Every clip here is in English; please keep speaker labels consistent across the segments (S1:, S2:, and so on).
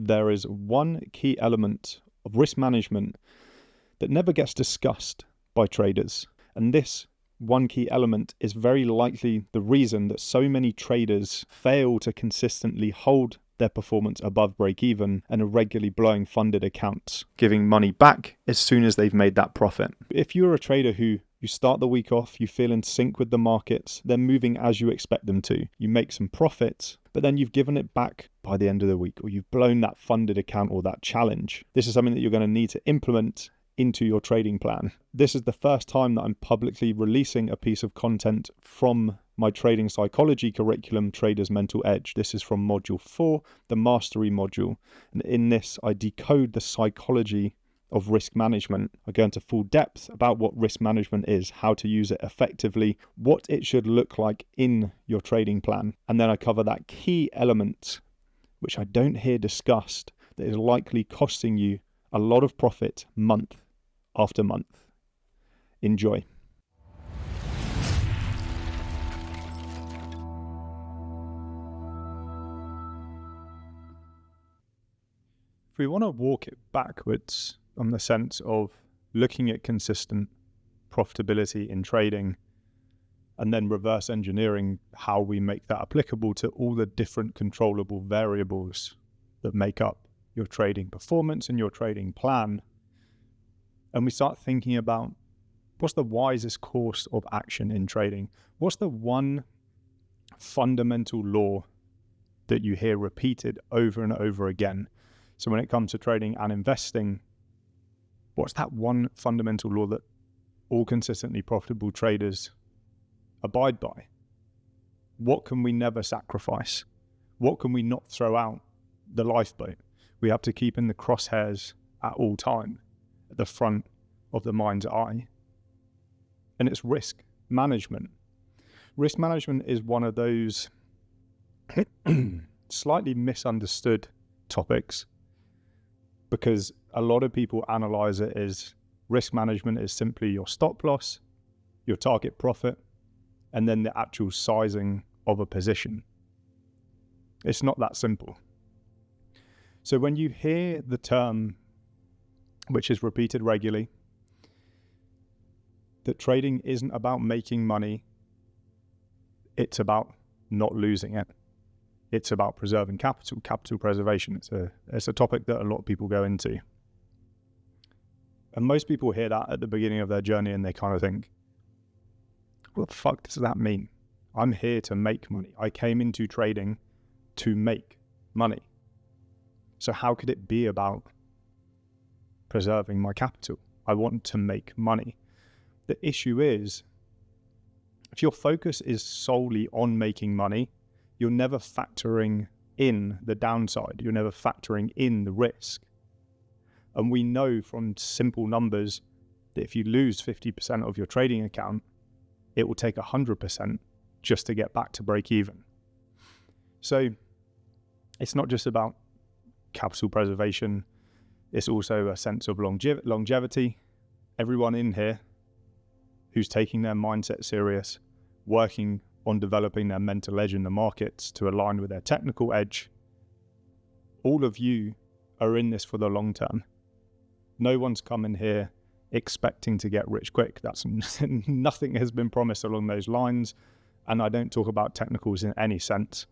S1: there is one key element of risk management that never gets discussed by traders. And this one key element is very likely the reason that so many traders fail to consistently hold their performance above break even and are regularly blowing funded accounts, giving money back as soon as they've made that profit. If you're a trader who you start the week off, you feel in sync with the markets, they're moving as you expect them to. You make some profits, but then you've given it back by the end of the week, or you've blown that funded account or that challenge. This is something that you're going to need to implement into your trading plan. This is the first time that I'm publicly releasing a piece of content from my trading psychology curriculum, Trader's Mental Edge. This is from module 4, the mastery module. And in this, I decode the psychology of risk management. I go into full depth about what risk management is, how to use it effectively, what it should look like in your trading plan. And then I cover that key element, which I don't hear discussed, that is likely costing you a lot of profit month after month. Enjoy. If we want to walk it backwards on the sense of looking at consistent profitability in trading and then reverse engineering how we make that applicable to all the different controllable variables that make up your trading performance and your trading plan, and we start thinking about what's the wisest course of action in trading? What's the one fundamental law that you hear repeated over and over again? So when it comes to trading and investing, what's that one fundamental law that all consistently profitable traders abide by? What can we never sacrifice? What can we not throw out the lifeboat? We have to keep in the crosshairs at all time, at the front of the mind's eye. And it's risk management. Risk management is one of those slightly misunderstood topics, because a lot of people analyze it as risk management is simply your stop loss, your target profit, and then the actual sizing of a position. It's not that simple. So when you hear the term, which is repeated regularly, that trading isn't about making money, it's about not losing it. It's about preserving capital preservation. It's a topic that a lot of people go into. And most people hear that at the beginning of their journey and they kind of think, what the fuck does that mean? I'm here to make money. I came into trading to make money. So how could it be about preserving my capital? I want to make money. The issue is, if your focus is solely on making money, you're never factoring in the downside. You're never factoring in the risk. And we know from simple numbers that if you lose 50% of your trading account, it will take 100% just to get back to break even. So it's not just about capital preservation. It's also a sense of longevity. Everyone in here who's taking their mindset serious, working on developing their mental edge in the markets to align with their technical edge, all of you are in this for the long term. No one's come in here expecting to get rich quick. That's nothing has been promised along those lines, and I don't talk about technicals in any sense.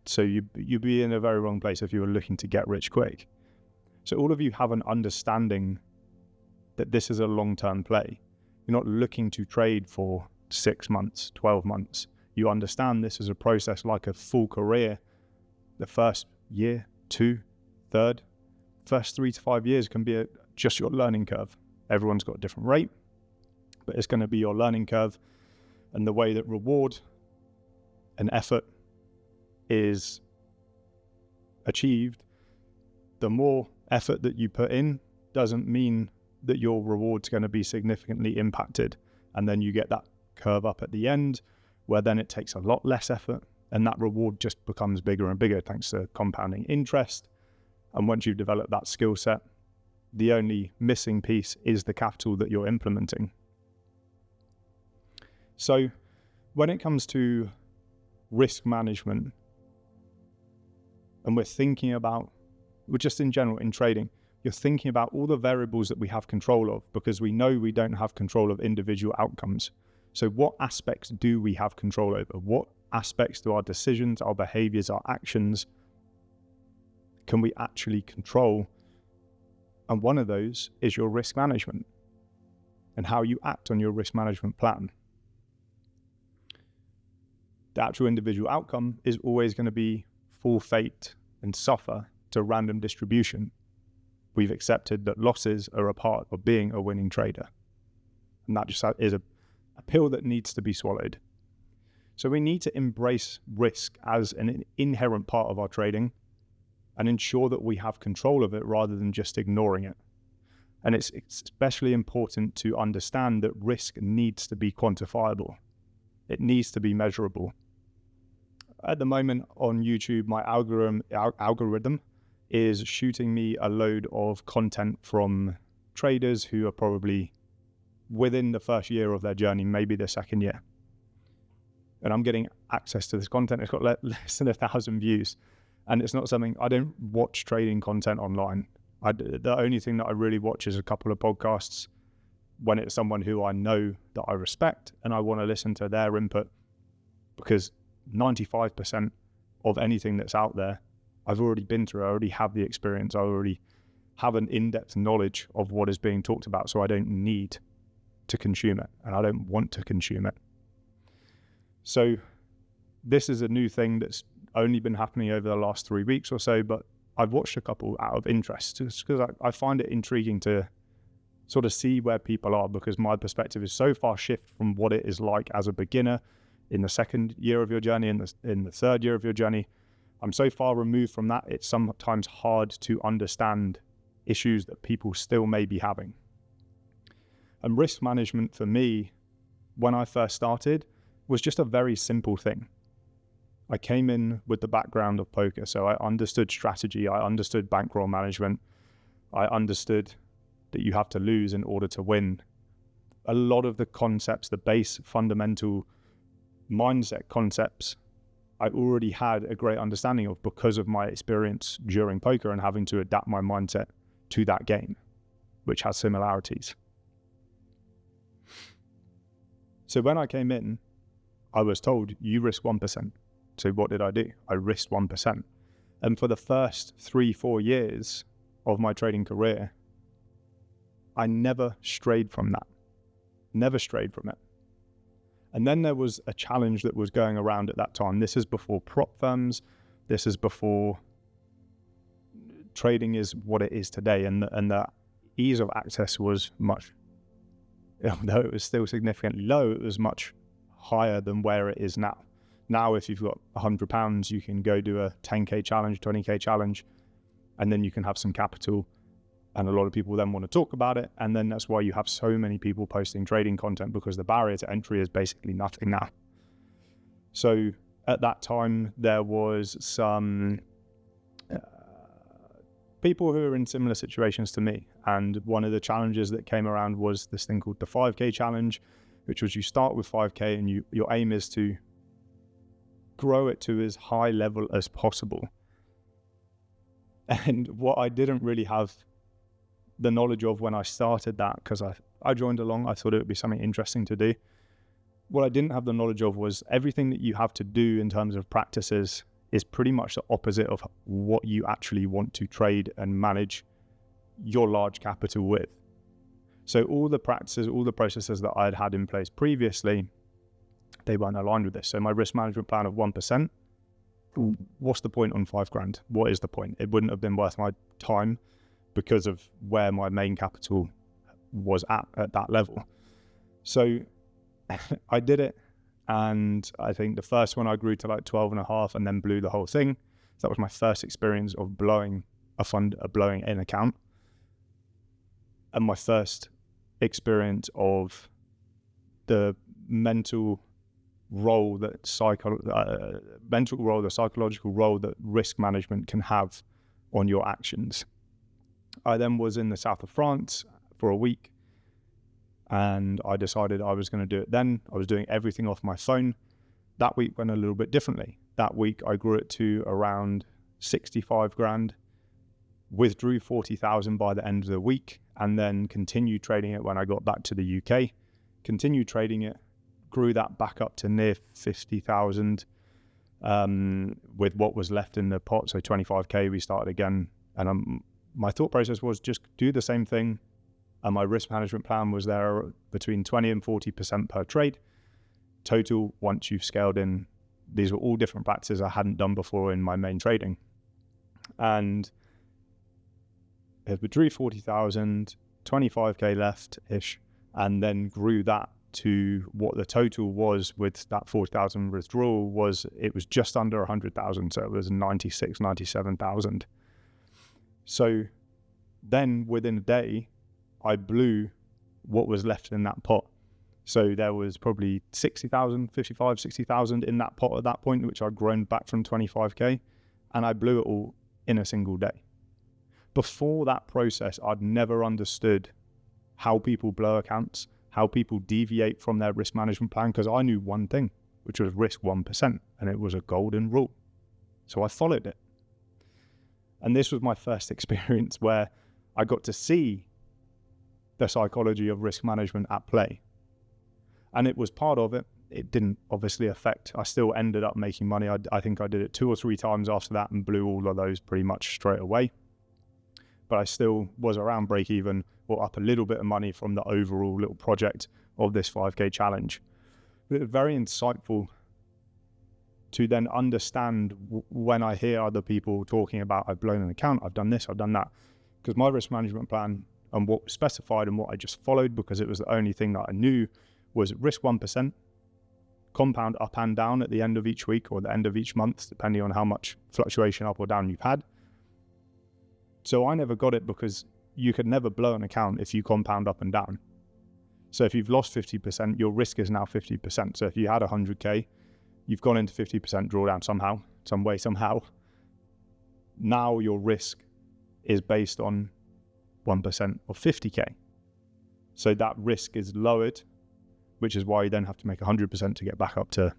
S1: So you'd be in a very wrong place if you were looking to get rich quick. So all of you have an understanding that this is a long-term play. You're not looking to trade for 6 months, 12 months. You understand this is a process like a full career. The first year, 2, third, first 3 to 5 years can be just your learning curve. Everyone's got a different rate, but it's going to be your learning curve. And the way that reward and effort is achieved, the more effort that you put in doesn't mean that your reward's going to be significantly impacted. And then you get that curve up at the end, where then it takes a lot less effort and that reward just becomes bigger and bigger thanks to compounding interest. And once you've developed that skill set, the only missing piece is the capital that you're implementing. So when it comes to risk management, and we're thinking about or just in general in trading, you're thinking about all the variables that we have control of, because we know we don't have control of individual outcomes. So what aspects do we have control over? What aspects do our decisions, our behaviors, our actions can we actually control? And one of those is your risk management and how you act on your risk management plan. The actual individual outcome is always going to be full fate and suffer to random distribution. We've accepted that losses are a part of being a winning trader. And that just is a pill that needs to be swallowed. So we need to embrace risk as an inherent part of our trading and ensure that we have control of it rather than just ignoring it. And it's especially important to understand that risk needs to be quantifiable. It needs to be measurable. At the moment on YouTube, my algorithm is shooting me a load of content from traders who are probably within the first year of their journey, maybe the second year. And I'm getting access to this content. It's got less than 1,000 views. And it's not something, I don't watch trading content online. The only thing that I really watch is a couple of podcasts when it's someone who I know that I respect and I want to listen to their input, because 95% of anything that's out there, I've already been through. I already have the experience. I already have an in-depth knowledge of what is being talked about, so I don't need to consume it, and I don't want to consume it. So this is a new thing that's only been happening over the last 3 weeks or so, but I've watched a couple out of interest just because I find it intriguing to sort of see where people are, because my perspective is so far shift from what it is like as a beginner in the second year of your journey, in the third year of your journey. I'm so far removed from that, it's sometimes hard to understand issues that people still may be having. And risk management for me, when I first started, was just a very simple thing. I came in with the background of poker, so I understood strategy, I understood bankroll management, I understood that you have to lose in order to win. A lot of the concepts, the base fundamental mindset concepts, I already had a great understanding of because of my experience during poker and having to adapt my mindset to that game, which has similarities. So when I came in, I was told, you risk 1%. So what did I do? I risked 1%. And for the first 3-4 years of my trading career, I never strayed from that. Never strayed from it. And then there was a challenge that was going around at that time. This is before prop firms. This is before trading is what it is today. And the ease of access was much, although it was still significantly low, it was much higher than where it is now. Now, if you've got £100, you can go do a 10K challenge, 20K challenge, and then you can have some capital. And a lot of people then want to talk about it. And then that's why you have so many people posting trading content, because the barrier to entry is basically nothing now. So at that time, there was some people who are in similar situations to me. And one of the challenges that came around was this thing called the 5K challenge, which was you start with 5K and your aim is to grow it to as high level as possible. And what I didn't really have the knowledge of when I started that, because I joined along, I thought it would be something interesting to do. What I didn't have the knowledge of was everything that you have to do in terms of practices is pretty much the opposite of what you actually want to trade and manage your large capital with. So all the practices, all the processes that I had in place previously, they weren't aligned with this. So my risk management plan of 1%, what's the point on $5,000? What is the point? It wouldn't have been worth my time because of where my main capital was at that level. So I did it. And I think the first one I grew to like 12.5 and then blew the whole thing. So that was my first experience of blowing a fund, blowing an account. And my first experience of the mental role, the psychological role that risk management can have on your actions. I then was in the south of France for a week, and I decided I was going to do it then. I was doing everything off my phone. That week went a little bit differently. That week I grew it to around 65 grand. withdrew 40,000 by the end of the week, and then continued trading it when I got back to the UK, continued trading it, grew that back up to near 50,000 with what was left in the pot. So 25k, we started again. And my thought process was just do the same thing. And my risk management plan was there between 20 and 40% per trade. Total, once you've scaled in, these were all different practices I hadn't done before in my main trading. And it withdrew 40,000, 25k left-ish, and then grew that to what the total was with that 40,000 withdrawal it was just under 100,000. So it was 96, 97,000. So then within a day, I blew what was left in that pot. So there was probably 60,000, 55, 60,000 in that pot at that point, which I'd grown back from 25k, and I blew it all in a single day. Before that process, I'd never understood how people blow accounts, how people deviate from their risk management plan, because I knew one thing, which was risk 1%, and it was a golden rule. So I followed it. And this was my first experience where I got to see the psychology of risk management at play. And it was part of it. It didn't obviously affect, I still ended up making money. I think I did it 2 or 3 times after that and blew all of those pretty much straight away. But I still was around break even or up a little bit of money from the overall little project of this 5k challenge. But it was very insightful to then understand when I hear other people talking about, I've blown an account, I've done this, I've done that. Because my risk management plan and what was specified and what I just followed, because it was the only thing that I knew, was risk 1%, compound up and down at the end of each week or the end of each month, depending on how much fluctuation up or down you've had. So I never got it because you could never blow an account if you compound up and down. So if you've lost 50%, your risk is now 50%. So if you had 100k, you've gone into 50% drawdown somehow, some way, somehow. Now your risk is based on 1% of 50k. So that risk is lowered, which is why you then have to make 100% to get back up to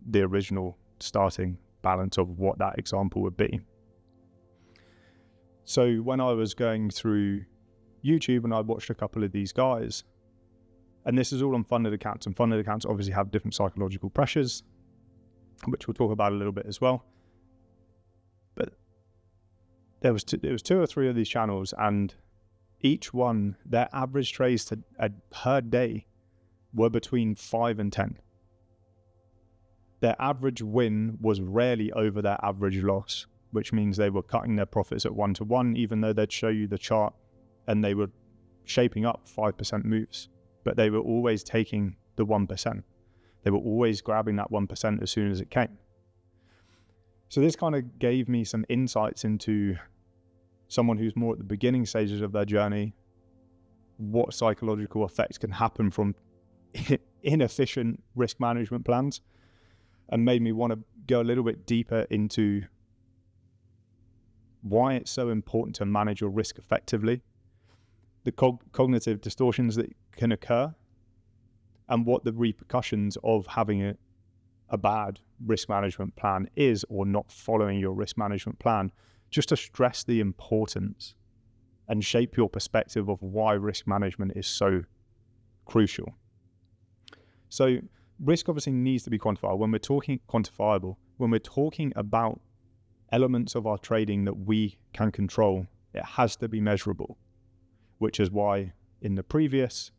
S1: the original starting balance of what that example would be. So when I was going through YouTube and I watched a couple of these guys, and this is all on funded accounts, and funded accounts obviously have different psychological pressures, which we'll talk about a little bit as well. But there was 2 or 3 of these channels, and each one, their average trades per day were between 5 and 10. Their average win was rarely over their average loss, which means they were cutting their profits at 1-to-1, even though they'd show you the chart and they were shaping up 5% moves, but they were always taking the 1%. They were always grabbing that 1% as soon as it came. So this kind of gave me some insights into someone who's more at the beginning stages of their journey, what psychological effects can happen from inefficient risk management plans, and made me want to go a little bit deeper into why it's so important to manage your risk effectively, the cognitive distortions that can occur, and what the repercussions of having a bad risk management plan is, or not following your risk management plan, just to stress the importance and shape your perspective of why risk management is so crucial. So risk obviously needs to be quantifiable. When we're talking quantifiable, when we're talking about elements of our trading that we can control, it has to be measurable, which is why in the previous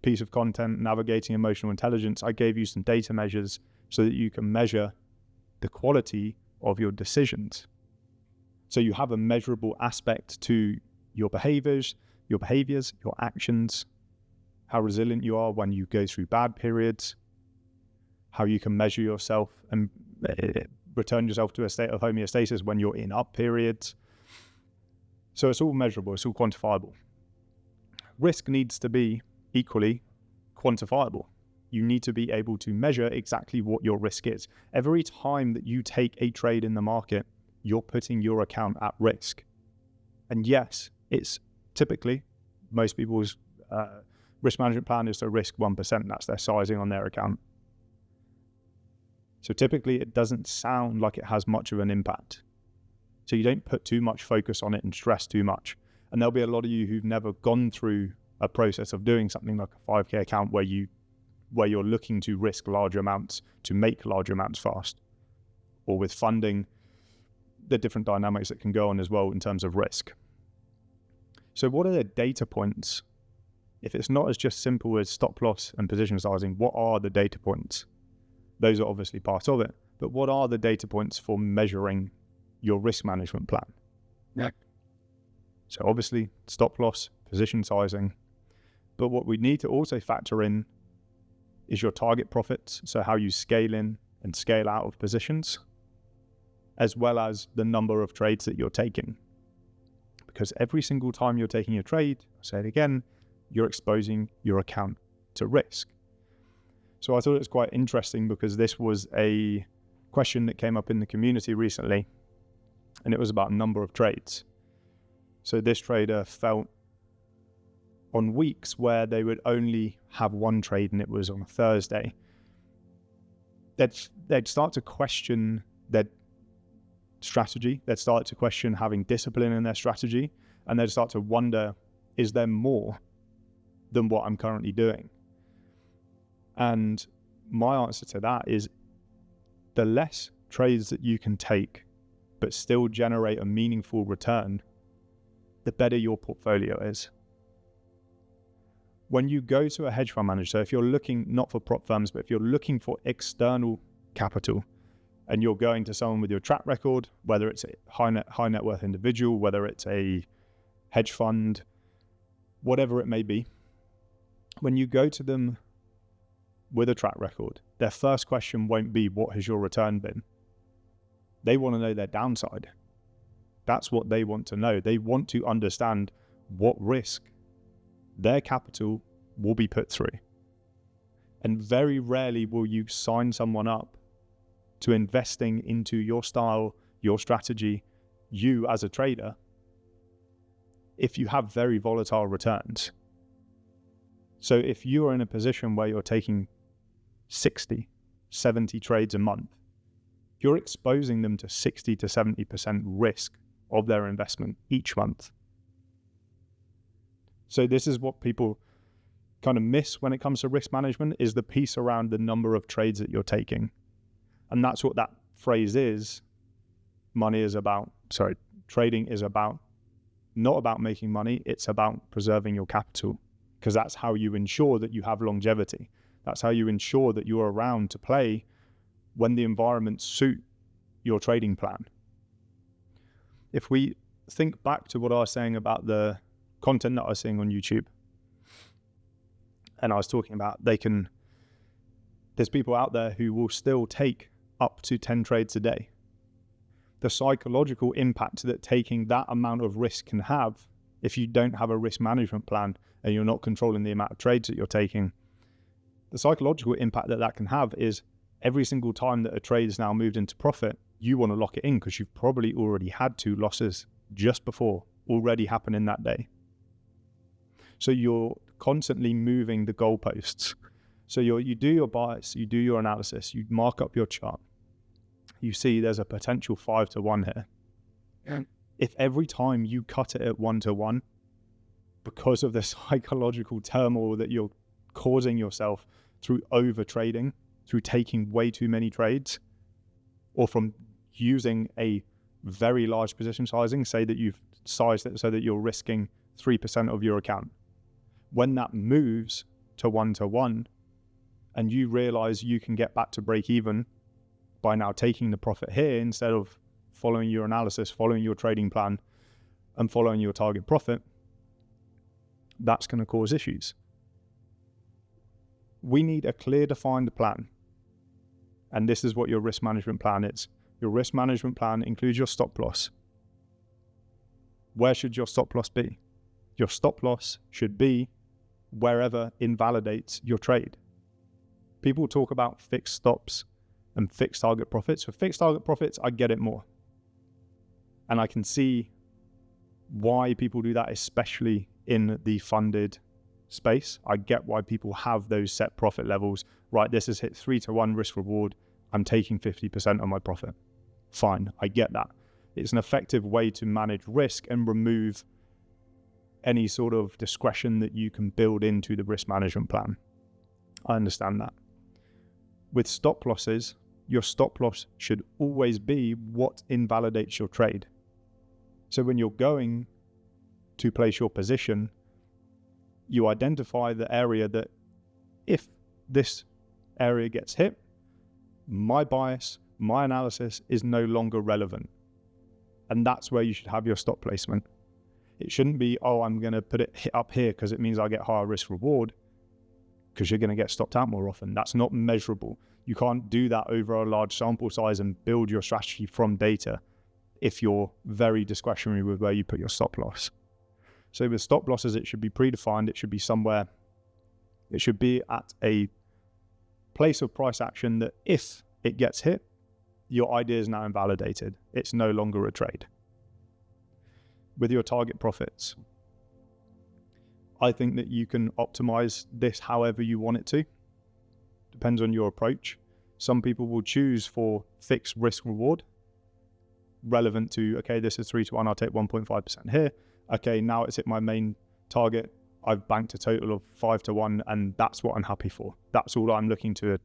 S1: piece of content, Navigating Emotional Intelligence, I gave you some data measures so that you can measure the quality of your decisions. So you have a measurable aspect to your behaviors, your actions, how resilient you are when you go through bad periods, how you can measure yourself and return yourself to a state of homeostasis when you're in up periods. So it's all measurable, it's all quantifiable. Risk needs to be equally quantifiable. You need to be able to measure exactly what your risk is. Every time that you take a trade in the market, you're putting your account at risk. And yes, it's typically, most people's risk management plan is to risk 1%. That's their sizing on their account. So typically it doesn't sound like it has much of an impact. So you don't put too much focus on it and stress too much. And there'll be a lot of you who've never gone through a process of doing something like a 5K account where you're looking to risk large amounts to make large amounts fast, or with funding, the different dynamics that can go on as well in terms of risk. So what are the data points? If it's not as just simple as stop loss and position sizing, what are the data points? Those are obviously part of it, but what are the data points for measuring your risk management plan?
S2: Yeah.
S1: So obviously stop loss, position sizing, but what we need to also factor in is your target profits, so how you scale in and scale out of positions, as well as the number of trades that you're taking. Because every single time you're taking a trade, I'll say it again, you're exposing your account to risk. So I thought it was quite interesting because this was a question that came up in the community recently, and it was about number of trades. So this trader felt on weeks where they would only have one trade and it was on a Thursday, they'd start to question their strategy. They'd start to question having discipline in their strategy, and they'd start to wonder, is there more than what I'm currently doing? And my answer to that is the less trades that you can take but still generate a meaningful return, the better your portfolio is. When you go to a hedge fund manager, so if you're looking not for prop firms, but if you're looking for external capital and you're going to someone with your track record, whether it's a high net worth individual, whether it's a hedge fund, whatever it may be, when you go to them with a track record, their first question won't be, what has your return been? They want to know their downside. That's what they want to know. They want to understand what risk their capital will be put through. And very rarely will you sign someone up to investing into your style, your strategy, you as a trader, if you have very volatile returns. So if you are in a position where you're taking 60, 70 trades a month, you're exposing them to 60 to 70% risk of their investment each month. So this is what people kind of miss when it comes to risk management, is the piece around the number of trades that you're taking. And that's what that phrase is. Trading is about, not about making money, it's about preserving your capital, because that's how you ensure that you have longevity. That's how you ensure that you're around to play when the environment suit your trading plan. If we think back to what I was saying about the content that I was seeing on YouTube, and I was talking about there's people out there who will still take up to 10 trades a day. The psychological impact that taking that amount of risk can have, if you don't have a risk management plan and you're not controlling the amount of trades that you're taking, the psychological impact that can have is every single time that a trade is now moved into profit, you want to lock it in because you've probably already had 2 losses just before already happen in that day. So you're constantly moving the goalposts. So you do your bias, you do your analysis, you mark up your chart. You see there's a potential 5-to-1 here.
S2: Yeah.
S1: If every time you cut it at 1-to-1 because of the psychological turmoil that you're causing yourself through over trading, through taking way too many trades, or from using a very large position sizing, say that you've sized it so that you're risking 3% of your account. When that moves to 1-to-1 and you realize you can get back to break even by now taking the profit here instead of following your analysis, following your trading plan, and following your target profit, that's going to cause issues. We need a clear, defined plan. And this is what your risk management plan is. Your risk management plan includes your stop loss. Where should your stop loss be? Your stop loss should be wherever invalidates your trade. People talk about fixed stops and fixed target profits. For fixed target profits, I get it more. And I can see why people do that, especially in the funded space. I get why people have those set profit levels. Right, this has hit 3-to-1 risk reward. I'm taking 50% of my profit. Fine, I get that. It's an effective way to manage risk and remove any sort of discretion that you can build into the risk management plan. I understand that. With stop losses, your stop loss should always be what invalidates your trade. So when you're going to place your position, you identify the area that if this area gets hit, my bias, my analysis is no longer relevant. And that's where you should have your stop placement. It shouldn't be, oh, I'm going to put it up here because it means I get higher risk reward, because you're going to get stopped out more often. That's not measurable. You can't do that over a large sample size and build your strategy from data if you're very discretionary with where you put your stop loss. So with stop losses, it should be predefined. It should be somewhere, it should be at a place of price action that if it gets hit, your idea is now invalidated. It's no longer a trade. With your target profits, I think that you can optimize this however you want it to. Depends on your approach. Some people will choose for fixed risk reward, relevant to, okay, this is 3-1, I'll take 1.5% here. Okay, now it's hit my main target. I've banked a total of 5-1, and that's what I'm happy for. That's all I'm looking to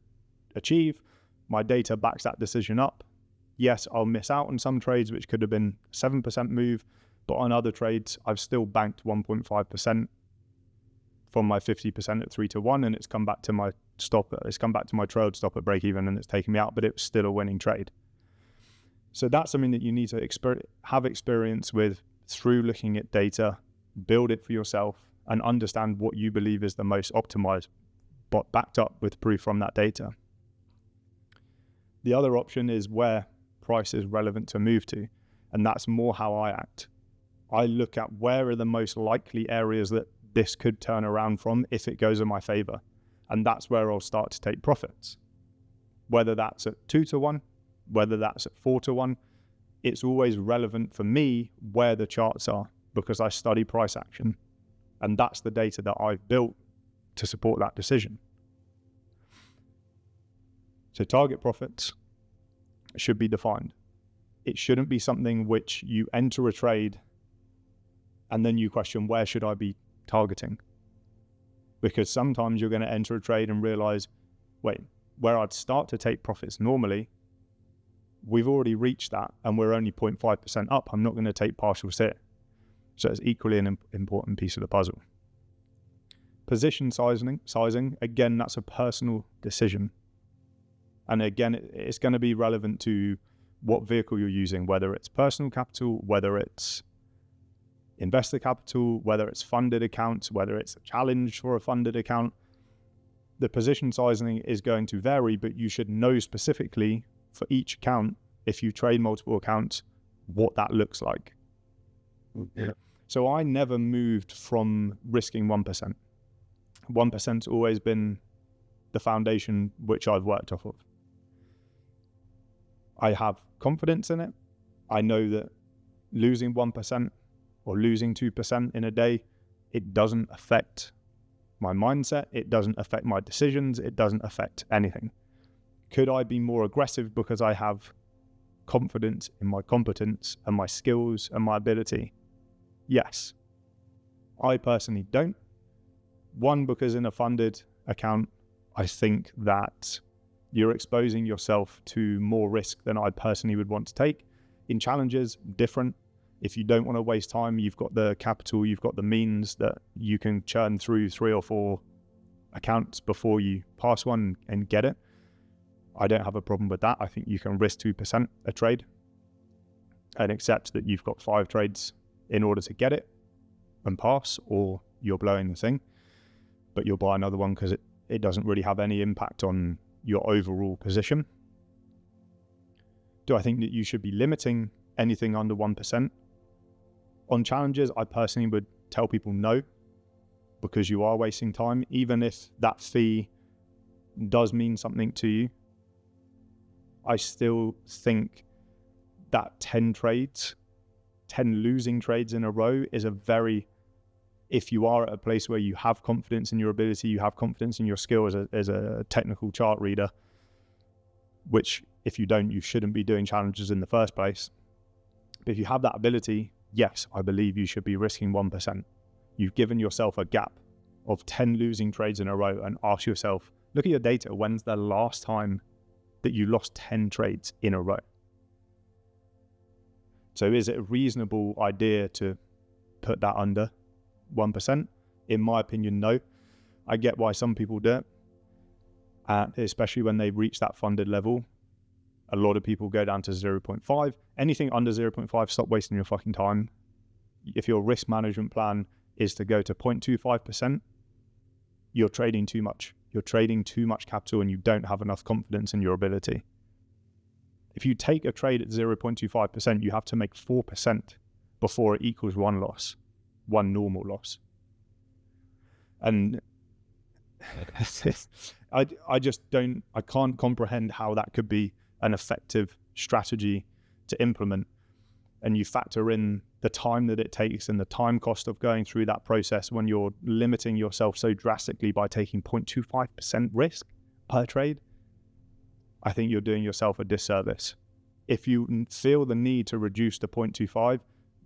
S1: achieve. My data backs that decision up. Yes, I'll miss out on some trades, which could have been 7% move, but on other trades, I've still banked 1.5% from my 50% at 3-1, and it's come back to my stop. It's come back to my trailed stop at break even, and it's taken me out, but it was still a winning trade. So that's something that you need to have experience with through looking at data, build it for yourself, and understand what you believe is the most optimized, but backed up with proof from that data. The other option is where price is relevant to move to, and that's more how I act. I look at where are the most likely areas that this could turn around from if it goes in my favor, and that's where I'll start to take profits. Whether that's at 2-1, whether that's at 4-1, it's always relevant for me where the charts are, because I study price action, and that's the data that I've built to support that decision. So target profits should be defined. It shouldn't be something which you enter a trade and then you question, where should I be targeting? Because sometimes you're going to enter a trade and realize, wait, where I'd start to take profits normally, we've already reached that and we're only 0.5% up. I'm not going to take partials here. So it's equally an important piece of the puzzle. Position sizing, again, that's a personal decision. And again, it's going to be relevant to what vehicle you're using, whether it's personal capital, whether it's investor capital, whether it's funded accounts, whether it's a challenge for a funded account. The position sizing is going to vary, but you should know specifically for each account, if you trade multiple accounts, what that looks like. Yeah. So I never moved from risking 1%. 1%'s always been the foundation which I've worked off of. I have confidence in it. I know that losing 1% or losing 2% in a day, it doesn't affect my mindset. It doesn't affect my decisions. It doesn't affect anything. Could I be more aggressive because I have confidence in my competence and my skills and my ability? Yes. I personally don't. One, because in a funded account, I think that you're exposing yourself to more risk than I personally would want to take. In challenges, different. If you don't want to waste time, you've got the capital, you've got the means that you can churn through 3 or 4 accounts before you pass one and get it. I don't have a problem with that. I think you can risk 2% a trade and accept that you've got 5 trades in order to get it and pass, or you're blowing the thing, but you'll buy another one because it doesn't really have any impact on your overall position. Do I think that you should be limiting anything under 1%? On challenges, I personally would tell people no, because you are wasting time. Even if that fee does mean something to you, I still think that 10 losing trades in a row is a very, if you are at a place where you have confidence in your ability, you have confidence in your skill as a technical chart reader, which if you don't, you shouldn't be doing challenges in the first place. But if you have that ability, yes, I believe you should be risking 1%. You've given yourself a gap of 10 losing trades in a row, and ask yourself, look at your data. When's the last time that you lost 10 trades in a row? So is it a reasonable idea to put that under 1%? In my opinion, no. I get why some people do it, especially when they reach that funded level. A lot of people go down to 0.5. Anything under 0.5, stop wasting your fucking time. If your risk management plan is to go to 0.25%, you're trading too much. You're trading too much capital and you don't have enough confidence in your ability. If you take a trade at 0.25%, you have to make 4% before it equals one loss, one normal loss. And I just don't, I can't comprehend how that could be an effective strategy to implement. And you factor in the time that it takes and the time cost of going through that process when you're limiting yourself so drastically by taking 0.25% risk per trade. I think you're doing yourself a disservice. If you feel the need to reduce to 0.25,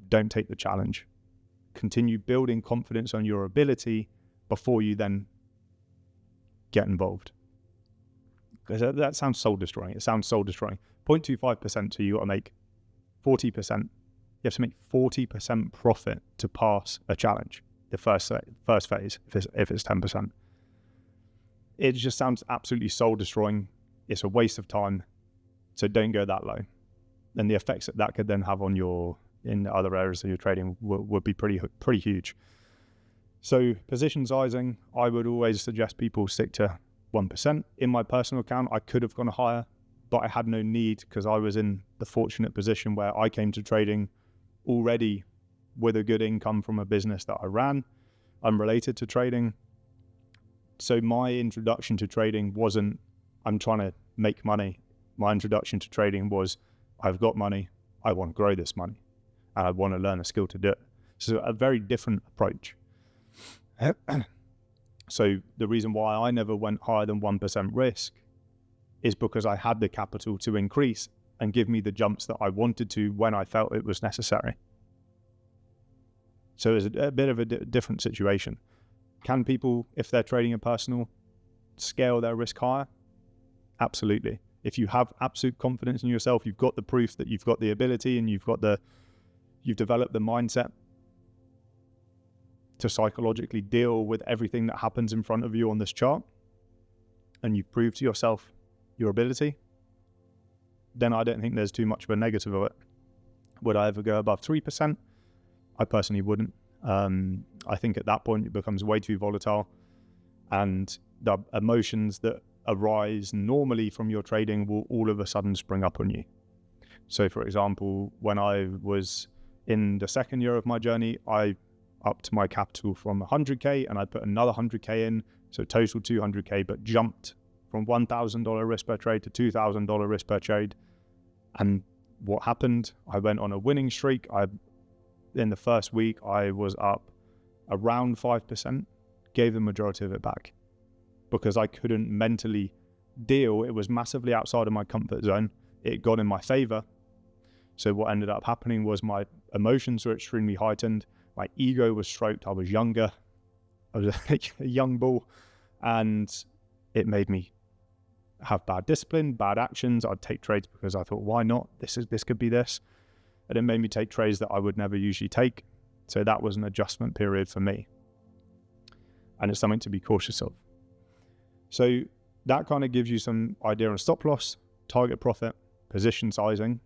S1: don't take the challenge. Continue building confidence on your ability before you then get involved. Because that sounds soul destroying. It sounds soul destroying. 0.25%, so you got to make 40%. You have to make 40% profit to pass a challenge, the first phase, if it's 10%. It just sounds absolutely soul destroying. It's a waste of time. So don't go that low. And the effects that could then have on in other areas of your trading would be pretty huge. So position sizing, I would always suggest people stick to 1%. In my personal account, I could have gone higher, but I had no need because I was in the fortunate position where I came to trading already with a good income from a business that I ran, unrelated to trading. So my introduction to trading wasn't, I'm trying to make money. My introduction to trading was, I've got money, I want to grow this money, and I want to learn a skill to do it. So a very different approach. So the reason why I never went higher than 1% risk is because I had the capital to increase and give me the jumps that I wanted to when I felt it was necessary. So it's a bit of a different situation. Can people, if they're trading a personal, scale their risk higher? Absolutely. If you have absolute confidence in yourself, you've got the proof that you've got the ability and you've developed the mindset to psychologically deal with everything that happens in front of you on this chart, and you've proved to yourself your ability, then I don't think there's too much of a negative of it. Would I ever go above 3%? I personally wouldn't. I think at that point it becomes way too volatile, and the emotions that arise normally from your trading will all of a sudden spring up on you. So for example, when I was in the second year of my journey, I upped my capital from 100K and I put another 100K in, so total 200K, but jumped from $1,000 risk per trade to $2,000 risk per trade. And what happened? I went on a winning streak. In the first week, I was up around 5%, gave the majority of it back because I couldn't mentally deal. It was massively outside of my comfort zone. It got in my favor. So what ended up happening was my emotions were extremely heightened. My ego was stroked. I was younger. I was a young bull, and it made me have bad discipline, bad actions. I'd take trades because I thought, why not? This could be this. And it made me take trades that I would never usually take. So that was an adjustment period for me. And it's something to be cautious of. So that kind of gives you some idea on stop loss, target profit, position sizing.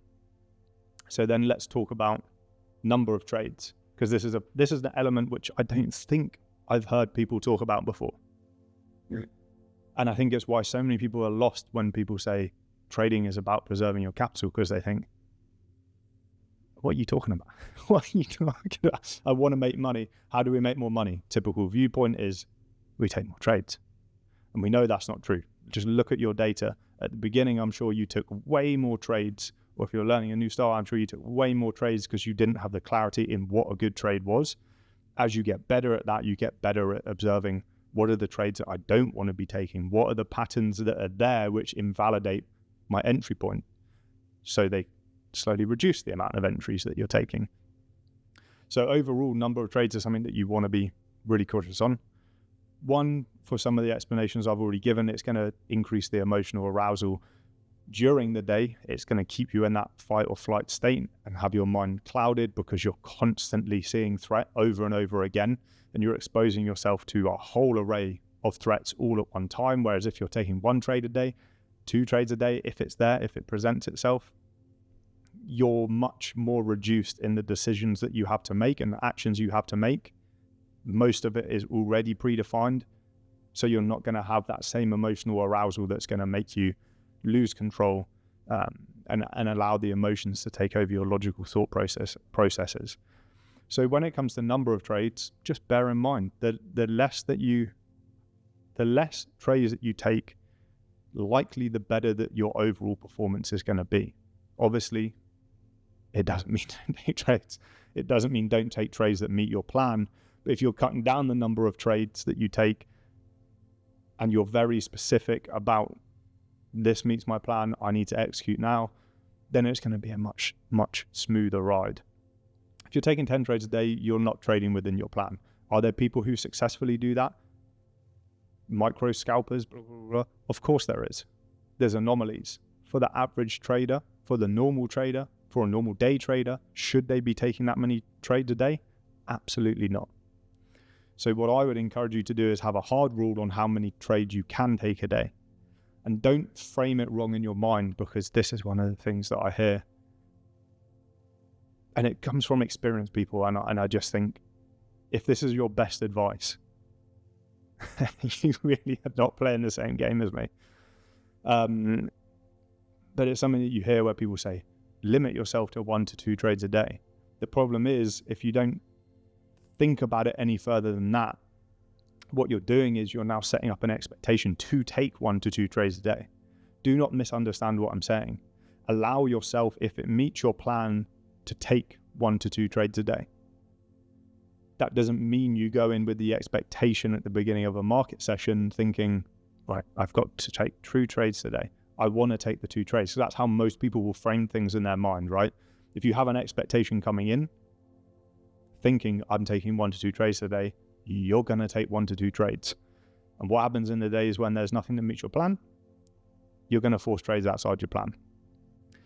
S1: So then let's talk about number of trades, because this is an element which I don't think I've heard people talk about before. Yeah. And I think it's why so many people are lost when people say trading is about preserving your capital, because they think, what are you talking about? What are you talking about? I want to make money. How do we make more money? Typical viewpoint is we take more trades. And we know that's not true. Just look at your data. At the beginning, I'm sure you took way more trades, or if you're learning a new style, I'm sure you took way more trades because you didn't have the clarity in what a good trade was. As you get better at that, you get better at observing what are the trades that I don't want to be taking? What are the patterns that are there which invalidate my entry point? So they slowly reduce the amount of entries that you're taking. So overall, number of trades is something that you want to be really cautious on. One, for some of the explanations I've already given, it's going to increase the emotional arousal during the day. It's going to keep you in that fight or flight state and have your mind clouded because you're constantly seeing threat over and over again, and you're exposing yourself to a whole array of threats all at one time. Whereas if you're taking 1 trade a day, 2 trades a day, if it's there, if it presents itself, you're much more reduced in the decisions that you have to make and the actions you have to make. Most of it is already predefined, so you're not going to have that same emotional arousal that's going to make you lose control and allow the emotions to take over your logical thought processes. So when it comes to number of trades, just bear in mind that the less trades that you take, likely the better that your overall performance is going to be. Obviously, it doesn't mean don't take trades. It doesn't mean don't take trades that meet your plan. But if you're cutting down the number of trades that you take and you're very specific about this meets my plan, I need to execute now, then it's going to be a much, much smoother ride. If you're taking 10 trades a day, you're not trading within your plan. Are there people who successfully do that? Micro scalpers, blah, blah, blah. Of course there is. There's anomalies. For the average trader, for the normal trader, for a normal day trader, should they be taking that many trades a day? Absolutely not. So what I would encourage you to do is have a hard rule on how many trades you can take a day. And don't frame it wrong in your mind, because this is one of the things that I hear. And it comes from experienced people. And I just think, if this is your best advice, you really are not playing the same game as me. But it's something that you hear where people say, limit yourself to 1 to 2 trades a day. The problem is, if you don't think about it any further than that, what you're doing is you're now setting up an expectation to take 1 to 2 trades a day. Do not misunderstand what I'm saying. Allow yourself, if it meets your plan, to take 1 to 2 trades a day. That doesn't mean you go in with the expectation at the beginning of a market session thinking, right, I've got to take 2 trades today. I want to take the 2 trades. So that's how most people will frame things in their mind, right? If you have an expectation coming in, thinking I'm taking 1 to 2 trades today, you're going to take 1 to 2 trades. And what happens in the days when there's nothing that meets your plan? You're going to force trades outside your plan.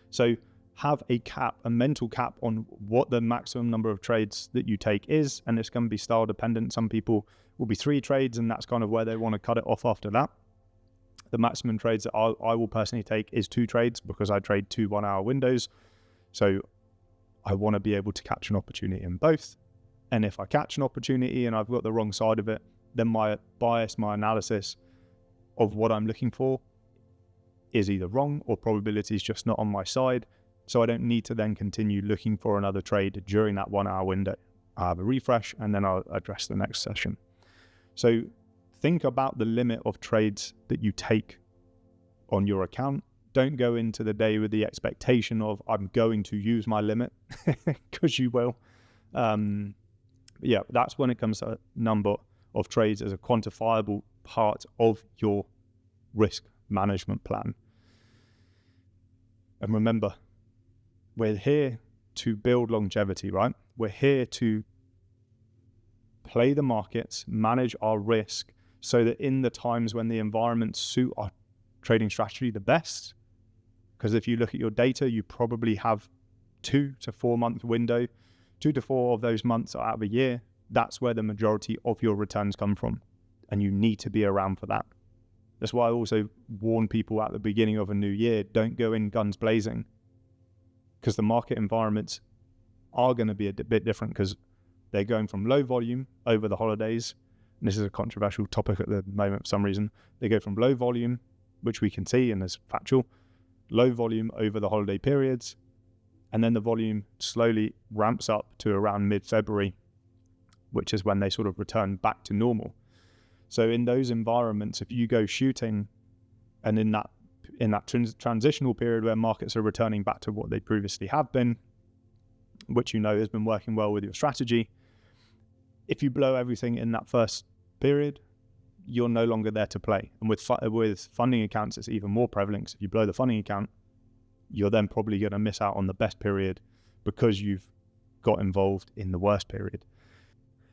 S1: So have a cap, a mental cap on what the maximum number of trades that you take is, and it's going to be style dependent. Some people will be 3 trades, and that's kind of where they want to cut it off after that. The maximum trades that I will personally take is 2 trades, because I trade 2 1-hour windows. So I want to be able to catch an opportunity in both. And if I catch an opportunity and I've got the wrong side of it, then my bias, my analysis of what I'm looking for is either wrong, or probability is just not on my side. So I don't need to then continue looking for another trade during that 1-hour window. I have a refresh and then I'll address the next session. So think about the limit of trades that you take on your account. Don't go into the day with the expectation of I'm going to use my limit, because you will. Yeah, that's when it comes to number of trades as a quantifiable part of your risk management plan. And remember, we're here to build longevity, right? We're here to play the markets, manage our risk, so that in the times when the environments suit our trading strategy the best, because if you look at your data, you probably have 2 to 4 month window, 2 to 4 of those months are out of a year. That's where the majority of your returns come from. And you need to be around for that. That's why I also warn people at the beginning of a new year, don't go in guns blazing, because the market environments are going to be a bit different, because they're going from low volume over the holidays. And this is a controversial topic at the moment for some reason. They go from low volume, which we can see and is factual, low volume over the holiday periods. And then the volume slowly ramps up to around mid-February, which is when they sort of return back to normal. So in those environments, if you go shooting, and in that transitional period where markets are returning back to what they previously have been, which you know has been working well with your strategy, if you blow everything in that first period, you're no longer there to play. And with funding accounts, it's even more prevalent. If you blow the funding account, you're then probably going to miss out on the best period because you've got involved in the worst period.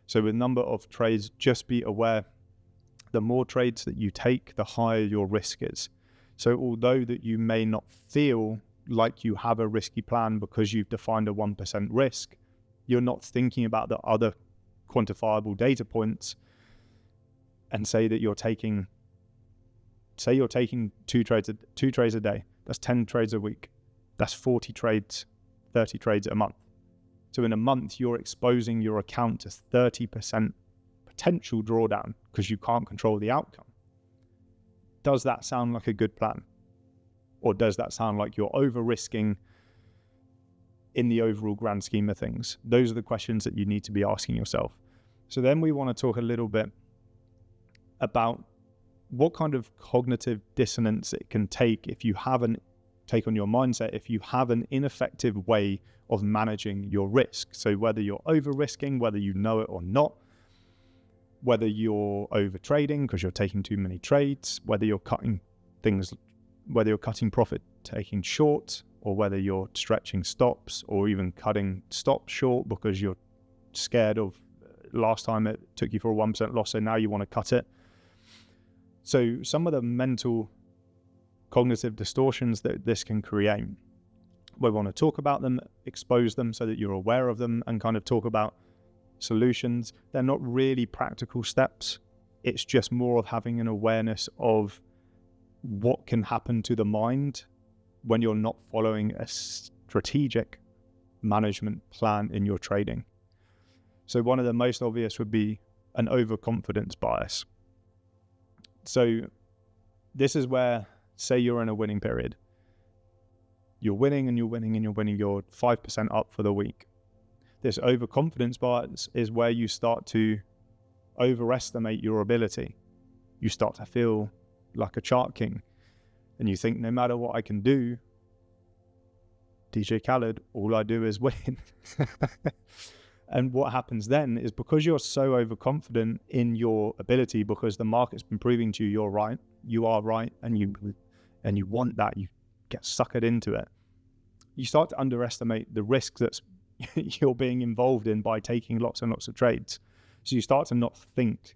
S1: So with number of trades, just be aware, the more trades that you take, the higher your risk is. So although that you may not feel like you have a risky plan because you've defined a 1% risk, you're not thinking about the other quantifiable data points, and say you're taking two trades a day. That's 10 trades a week. That's 40 trades, 30 trades a month. So in a month, you're exposing your account to 30% potential drawdown because you can't control the outcome. Does that sound like a good plan? Or does that sound like you're over-risking in the overall grand scheme of things? Those are the questions that you need to be asking yourself. So then we want to talk a little bit about what kind of cognitive dissonance it can take if you haven't take on your mindset, if you have an ineffective way of managing your risk. So whether you're over-risking, whether you know it or not, whether you're over-trading because you're taking too many trades, whether you're cutting profit taking short, or whether you're stretching stops or even cutting stops short because you're scared of last time it took you for a 1% loss, so now you want to cut it. So some of the mental cognitive distortions that this can create, we want to talk about them, expose them so that you're aware of them, and kind of talk about solutions. They're not really practical steps. It's just more of having an awareness of what can happen to the mind when you're not following a strategic management plan in your trading. So one of the most obvious would be an overconfidence bias. So this is where, say you're in a winning period. You're winning and you're winning and you're winning. You're 5% up for the week. This overconfidence bias is where you start to overestimate your ability. You start to feel like a chart king. And you think, no matter what I can do, DJ Khaled, all I do is win. And what happens then is, because you're so overconfident in your ability, because the market's been proving to you you are right, and you want that, you get suckered into it. You start to underestimate the risk that you're being involved in by taking lots and lots of trades. So you start to not think.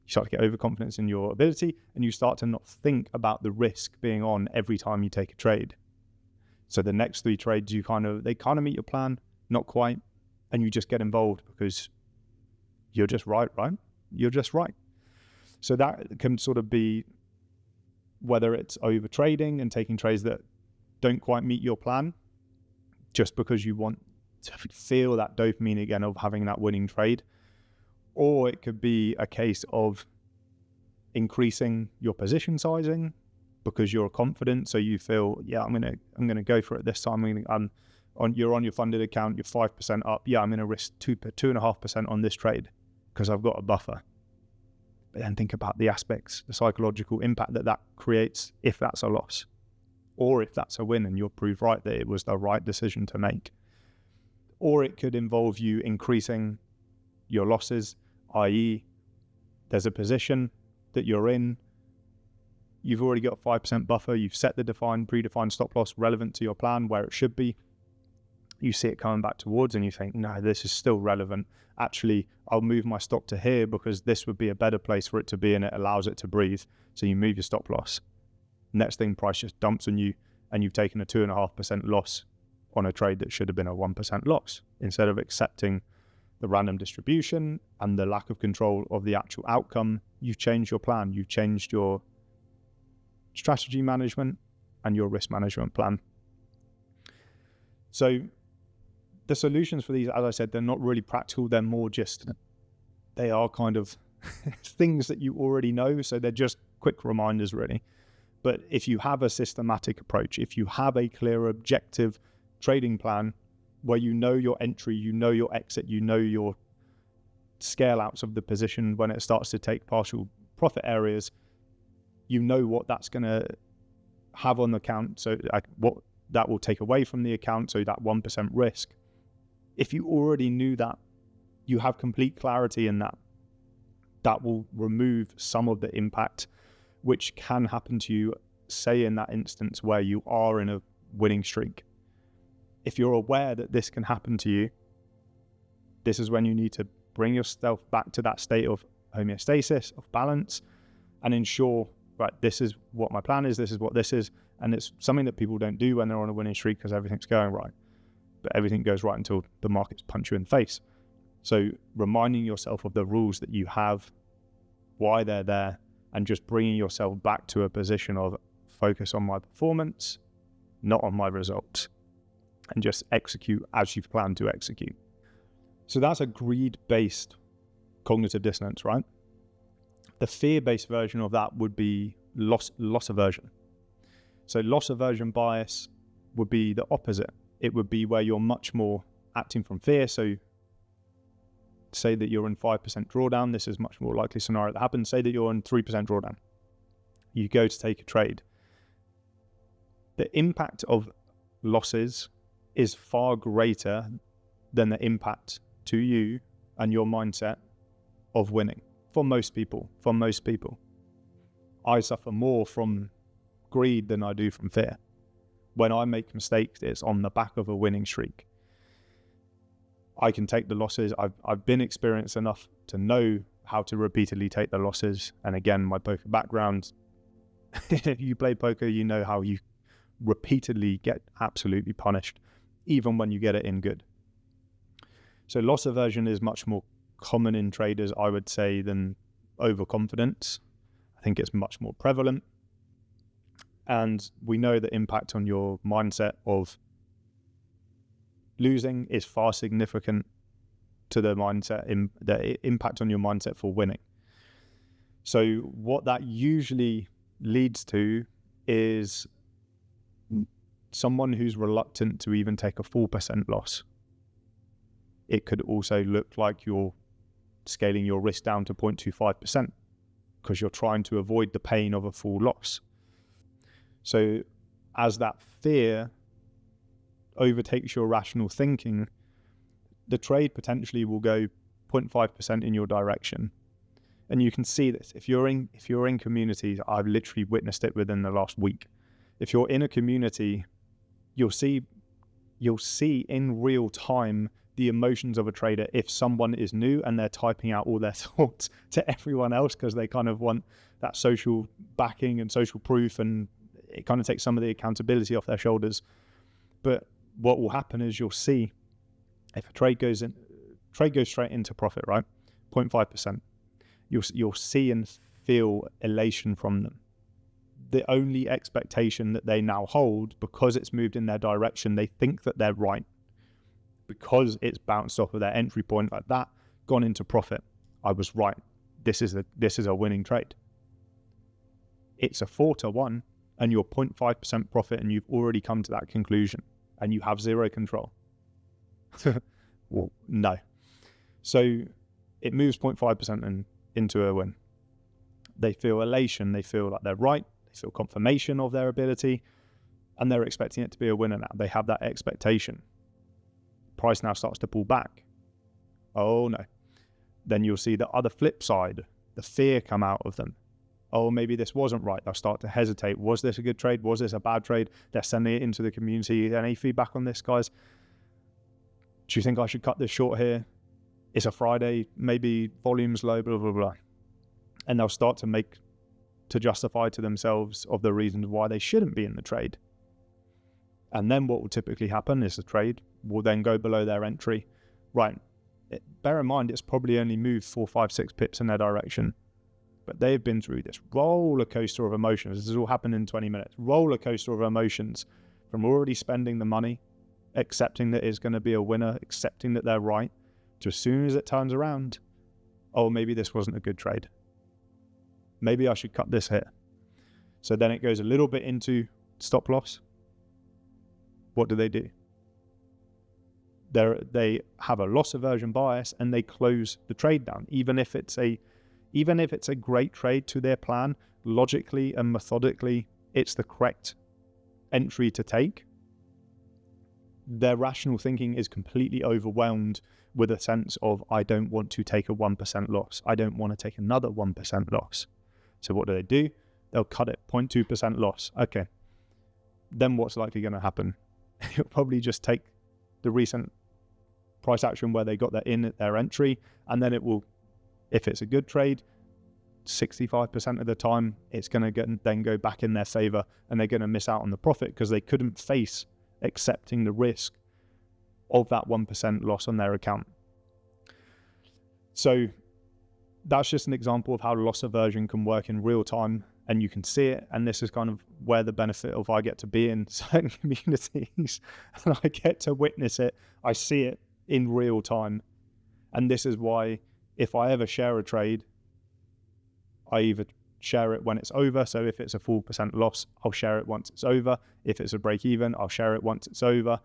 S1: You start to get overconfidence in your ability, and you start to not think about the risk being on every time you take a trade. So the next 3 trades, they kind of meet your plan, not quite, and you just get involved because you're just right? You're just right. So that can sort of be, whether it's over trading and taking trades that don't quite meet your plan, just because you want to feel that dopamine again of having that winning trade. Or it could be a case of increasing your position sizing because you're confident, so you feel, yeah, I'm gonna go for it this time. You're on your funded account, you're 5% up. Yeah, I'm gonna risk 2.5% on this trade because I've got a buffer. But then think about the aspects, the psychological impact that creates if that's a loss, or if that's a win and you're proved right that it was the right decision to make. Or it could involve you increasing your losses, i.e. there's a position that you're in, you've already got a 5% buffer, you've set the predefined stop loss relevant to your plan where it should be. You see it coming back towards and you think, no, this is still relevant. Actually, I'll move my stop to here because this would be a better place for it to be and it allows it to breathe. So you move your stop loss. Next thing, price just dumps on you and you've taken a 2.5% loss on a trade that should have been a 1% loss. Instead of accepting the random distribution and the lack of control of the actual outcome, you've changed your plan. You've changed your strategy management and your risk management plan. So the solutions for these, as I said, they're not really practical. They're more just, they are kind of things that you already know. So they're just quick reminders, really. But if you have a systematic approach, if you have a clear objective trading plan where you know your entry, you know your exit, you know your scale outs of the position when it starts to take partial profit areas, you know what that's going to have on the account. So what that will take away from the account. So that 1% risk. If you already knew that, you have complete clarity in that. That will remove some of the impact which can happen to you, say in that instance where you are in a winning streak. If you're aware that this can happen to you, this is when you need to bring yourself back to that state of homeostasis, of balance, and ensure, right, this is what my plan is, this is what this is. And it's something that people don't do when they're on a winning streak because everything's going right. But everything goes right until the markets punch you in the face. So reminding yourself of the rules that you have, why they're there, and just bringing yourself back to a position of focus on my performance, not on my results, and just execute as you've planned to execute. So that's a greed-based cognitive dissonance, right? The fear-based version of that would be loss aversion. So loss aversion bias would be the opposite. It would be where you're much more acting from fear. So say that you're in 5% drawdown. This is much more likely scenario that happens. Say that you're in 3% drawdown. You go to take a trade. The impact of losses is far greater than the impact to you and your mindset of winning. For most people. I suffer more from greed than I do from fear. When I make mistakes, it's on the back of a winning streak. I can take the losses. I've been experienced enough to know how to repeatedly take the losses. And again, my poker background, if you play poker, you know how you repeatedly get absolutely punished, even when you get it in good. So loss aversion is much more common in traders, I would say, than overconfidence. I think it's much more prevalent. And we know the impact on your mindset of losing is far significant to the mindset, the impact on your mindset for winning. So what that usually leads to is someone who's reluctant to even take a 4% loss. It could also look like you're scaling your risk down to 0.25% because you're trying to avoid the pain of a full loss. So as that fear overtakes your rational thinking, the trade potentially will go 0.5% in your direction. And you can see this. If you're in communities, I've literally witnessed it within the last week. If you're in a community, you'll see in real time the emotions of a trader if someone is new and they're typing out all their thoughts to everyone else because they kind of want that social backing and social proof, and it kind of takes some of the accountability off their shoulders. But what will happen is you'll see if a trade goes straight into profit, right? 0.5%. You'll see and feel elation from them. The only expectation that they now hold, because it's moved in their direction, they think that they're right. Because it's bounced off of their entry point like that, gone into profit. I was right. This is a winning trade. It's a 4-1 and you're 0.5% profit and you've already come to that conclusion and you have zero control. Well, no. So it moves 0.5% into a win. They feel elation. They feel like they're right. They feel confirmation of their ability and they're expecting it to be a winner now. They have that expectation. Price now starts to pull back. Oh no. Then you'll see the other flip side, the fear come out of them. Oh, maybe this wasn't right. They'll start to hesitate. Was this a good trade? Was this a bad trade? They're sending it into the community. Any feedback on this, guys? Do you think I should cut this short here? It's a Friday, maybe volume's low, blah, blah, blah. And they'll start to justify to themselves of the reasons why they shouldn't be in the trade. And then what will typically happen is the trade will then go below their entry. Right. Bear in mind, it's probably only moved 4, 5, 6 pips in their direction. But they've been through this roller coaster of emotions. This has all happened in 20 minutes. Roller coaster of emotions from already spending the money, accepting that it's going to be a winner, accepting that they're right, to as soon as it turns around, oh, maybe this wasn't a good trade. Maybe I should cut this here. So then it goes a little bit into stop loss. What do? They have a loss aversion bias and they close the trade down. Even if it's a great trade to their plan, logically and methodically, it's the correct entry to take. Their rational thinking is completely overwhelmed with a sense of, I don't want to take a 1% loss. I don't want to take another 1% loss. So what do? They'll cut it, 0.2% loss. Okay. then what's likely going to happen? You'll probably just take the recent price action where they got their entry, and then it will, if it's a good trade, 65% of the time it's going to then go back in their favor, and they're going to miss out on the profit because they couldn't face accepting the risk of that 1% loss on their account. So that's just an example of how loss aversion can work in real time, and you can see it. And this is kind of where the benefit of I get to be in certain communities and I get to witness it. I see it in real time. And this is why if I ever share a trade, I either share it when it's over. So if it's a 4% loss, I'll share it once it's over. If it's a break even, I'll share it once it's over.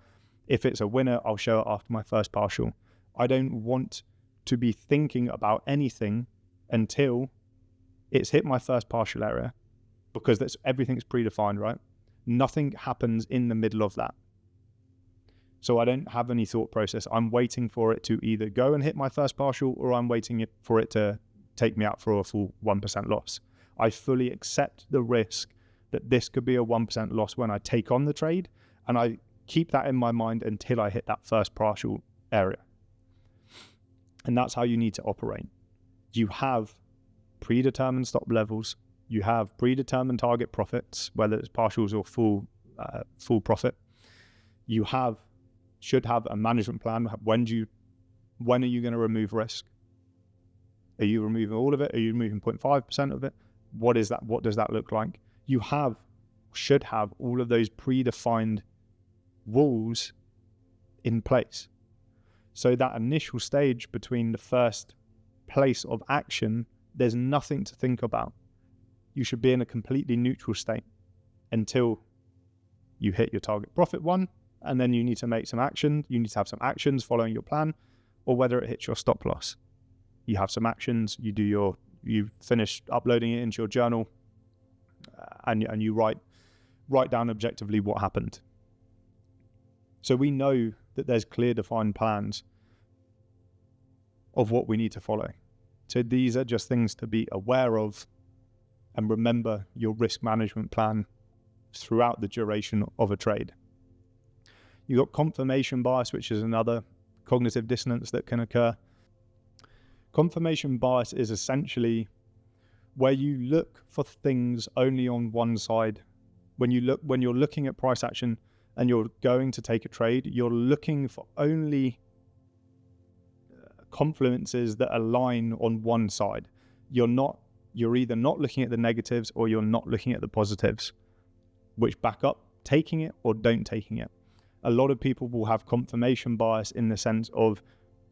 S1: If it's a winner, I'll show it after my first partial. I don't want to be thinking about anything until it's hit my first partial area, because everything's predefined, right? Nothing happens in the middle of that. So I don't have any thought process. I'm waiting for it to either go and hit my first partial, or I'm waiting for it to take me out for a full 1% loss. I fully accept the risk that this could be a 1% loss when I take on the trade, and I keep that in my mind until I hit that first partial area. And that's how you need to operate. You have predetermined stop levels. You have predetermined target profits, whether it's partials or full profit. You should have a management plan. When are you going to remove risk? Are you removing all of it? Are you removing 0.5% of it? What is that? What does that look like? You should have all of those predefined rules in place. So that initial stage between the first place of action, there's nothing to think about. You should be in a completely neutral state until you hit your target profit one, and then you need to make some action. You need to have some actions following your plan, or whether it hits your stop loss. You have some actions, you finish uploading it into your journal, and you write down objectively what happened. So we know that there's clear defined plans of what we need to follow. So these are just things to be aware of, and remember your risk management plan throughout the duration of a trade. You've got confirmation bias, which is another cognitive dissonance that can occur. Confirmation bias is essentially where you look for things only on one side. When you're looking at price action and you're going to take a trade, you're looking for only confluences that align on one side. You're either not looking at the negatives, or you're not looking at the positives, which back up taking it or don't taking it. A lot of people will have confirmation bias in the sense of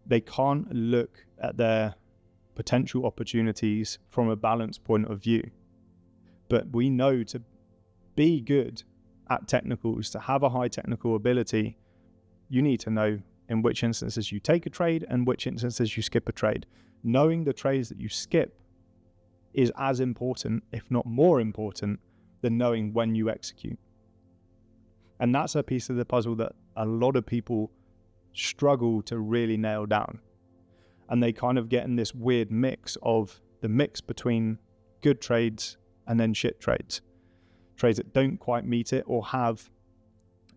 S1: they can't look at their potential opportunities from a balanced point of view. But we know to be good at technicals, to have a high technical ability, you need to know in which instances you take a trade and which instances you skip a trade. Knowing the trades that you skip is as important, if not more important, than knowing when you execute. And that's a piece of the puzzle that a lot of people struggle to really nail down. And they kind of get in this weird mix between good trades and then shit trades. Trades that don't quite meet it, or have,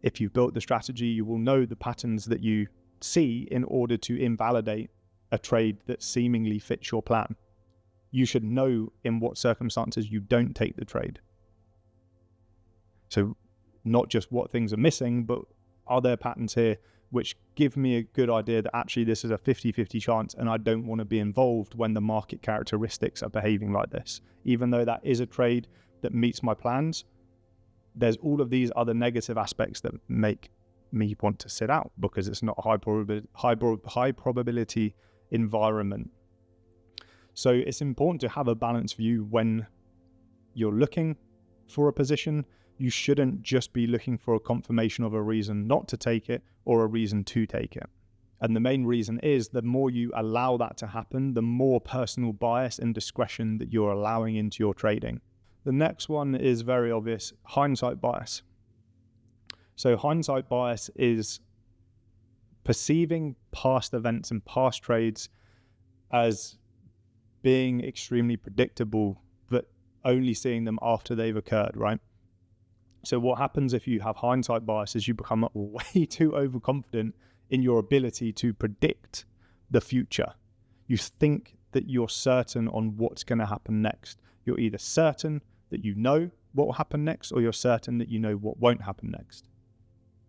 S1: if you've built the strategy, you will know the patterns that you see in order to invalidate a trade that seemingly fits your plan. You should know in what circumstances you don't take the trade. So not just what things are missing, but are there patterns here which give me a good idea that actually this is a 50-50 chance, and I don't want to be involved when the market characteristics are behaving like this. Even though that is a trade that meets my plans, there's all of these other negative aspects that make me want to sit out, because it's not a high probability environment. So it's important to have a balanced view when you're looking for a position. You shouldn't just be looking for a confirmation of a reason not to take it or a reason to take it. And the main reason is the more you allow that to happen, the more personal bias and discretion that you're allowing into your trading. The next one is very obvious: hindsight bias. So hindsight bias is perceiving past events and past trades as being extremely predictable, but only seeing them after they've occurred, right? So what happens if you have hindsight bias is you become way too overconfident in your ability to predict the future. You think that you're certain on what's going to happen next. You're either certain that you know what will happen next, or you're certain that you know what won't happen next.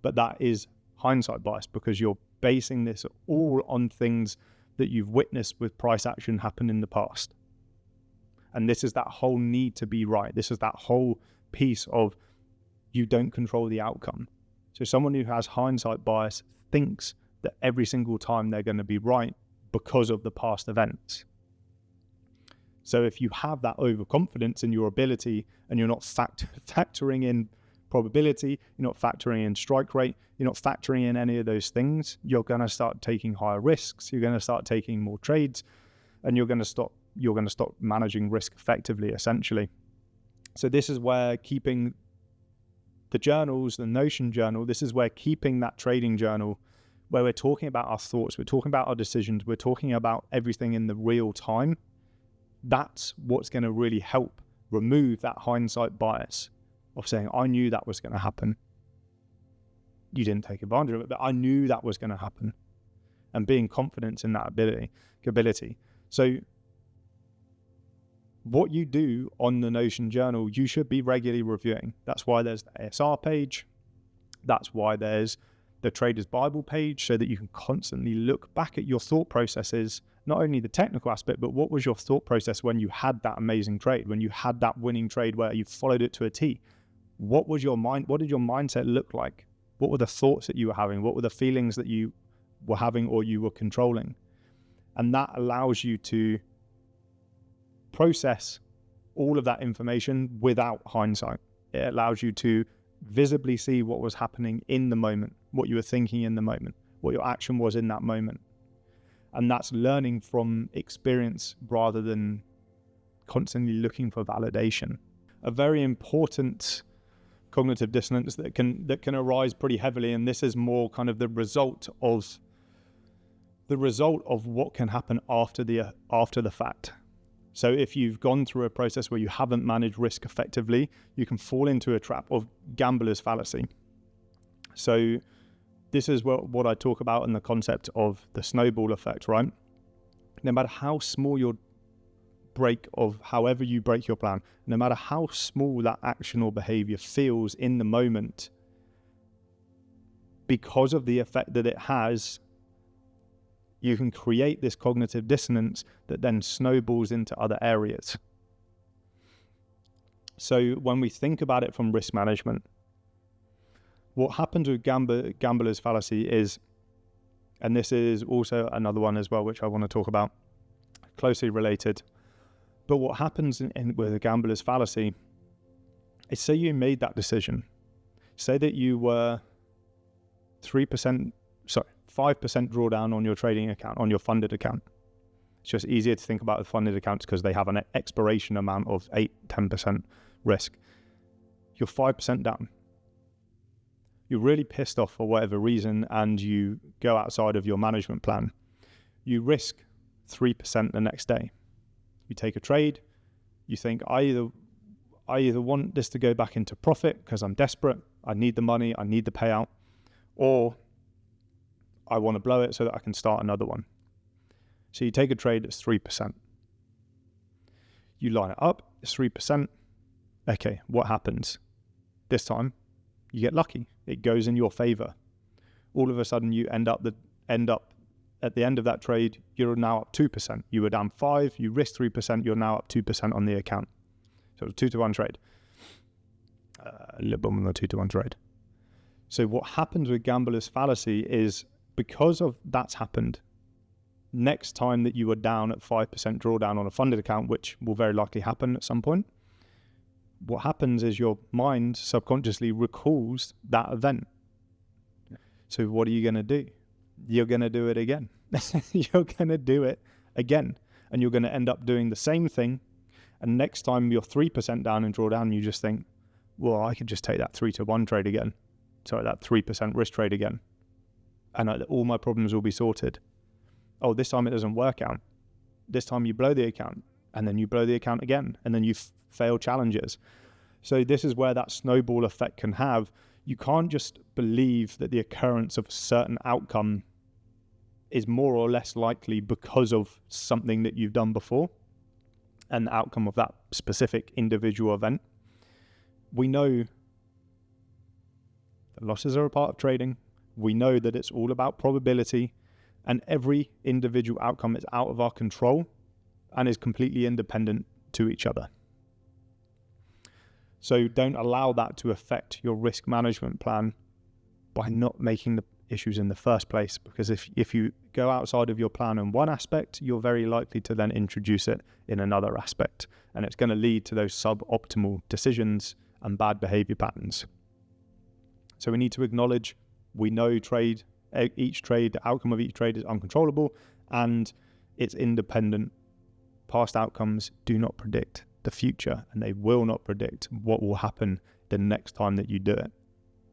S1: But that is hindsight bias, because you're basing this all on things that you've witnessed with price action happen in the past. And this is that whole need to be right. This is that whole piece of you don't control the outcome. So someone who has hindsight bias thinks that every single time they're going to be right because of the past events. So if you have that overconfidence in your ability, and you're not factoring in probability, you're not factoring in strike rate, you're not factoring in any of those things, you're going to start taking higher risks, you're going to start taking more trades, and you're going to stop managing risk effectively, essentially. So this is where keeping the journals, the Notion journal, this is where keeping that trading journal, where we're talking about our thoughts, we're talking about our decisions, we're talking about everything in the real time, that's what's going to really help remove that hindsight bias of saying, I knew that was going to happen. You didn't take advantage of it, but I knew that was going to happen. And being confident in that ability. So what you do on the Notion journal, you should be regularly reviewing. That's why there's the ASR page. That's why there's the Trader's Bible page, so that you can constantly look back at your thought processes, not only the technical aspect, but what was your thought process when you had that amazing trade, when you had that winning trade where you followed it to a T? What was your mind? What did your mindset look like? What were the thoughts that you were having? What were the feelings that you were having or you were controlling? And that allows you to process all of that information without hindsight. It allows you to visibly see what was happening in the moment, what you were thinking in the moment, what your action was in that moment. And that's learning from experience rather than constantly looking for validation. A very important cognitive dissonance that can arise pretty heavily, and this is more kind of the result of what can happen after the fact. So if you've gone through a process where you haven't managed risk effectively, you can fall into a trap of gambler's fallacy. So this is what I talk about in the concept of the snowball effect, right? No matter how small your break of however you break your plan, no matter how small that action or behavior feels in the moment, because of the effect that it has, you can create this cognitive dissonance that then snowballs into other areas. So when we think about it from risk management, what happens with gambler's fallacy is, and this is also another one as well, which I want to talk about, closely related, but what happens with a gambler's fallacy is, say you made that decision, say that you were 5% drawdown on your trading account, on your funded account. It's just easier to think about the funded accounts because they have an expiration amount of 8-10% risk. You're 5% down. You're really pissed off for whatever reason, and you go outside of your management plan. You risk 3% the next day. You take a trade. You think, I either want this to go back into profit because I'm desperate, I need the money, I need the payout, or I want to blow it so that I can start another one. So you take a trade that's 3%. You line it up, it's 3%. Okay, what happens? This time, you get lucky. It goes in your favor. All of a sudden, you end up at the end of that trade, you're now up 2%. You were down 5, you risked 3%, you're now up 2% on the account. So it's a 2-to-1 trade. A little bit more than a 2-to-1 trade. So what happens with gambler's fallacy is, because of that's happened, next time that you are down at 5% drawdown on a funded account, which will very likely happen at some point, what happens is your mind subconsciously recalls that event. So what are you going to do? You're going to do it again. You're going to do it again. And you're going to end up doing the same thing. And next time you're 3% down in drawdown, you just think, well, I could just take that 3-to-1 trade again. Sorry, that 3% risk trade again. And all my problems will be sorted. Oh, this time it doesn't work out. This time you blow the account, and then you blow the account again, and then you fail challenges. So this is where that snowball effect can have. You can't just believe that the occurrence of a certain outcome is more or less likely because of something that you've done before and the outcome of that specific individual event. We know that losses are a part of trading. We know that it's all about probability, and every individual outcome is out of our control and is completely independent to each other. So don't allow that to affect your risk management plan by not making the issues in the first place, because if you go outside of your plan in one aspect, you're very likely to then introduce it in another aspect, and it's going to lead to those suboptimal decisions and bad behavior patterns. So we need to acknowledge, we know each trade, the outcome of each trade is uncontrollable and it's independent. Past outcomes do not predict the future, and they will not predict what will happen the next time that you do it.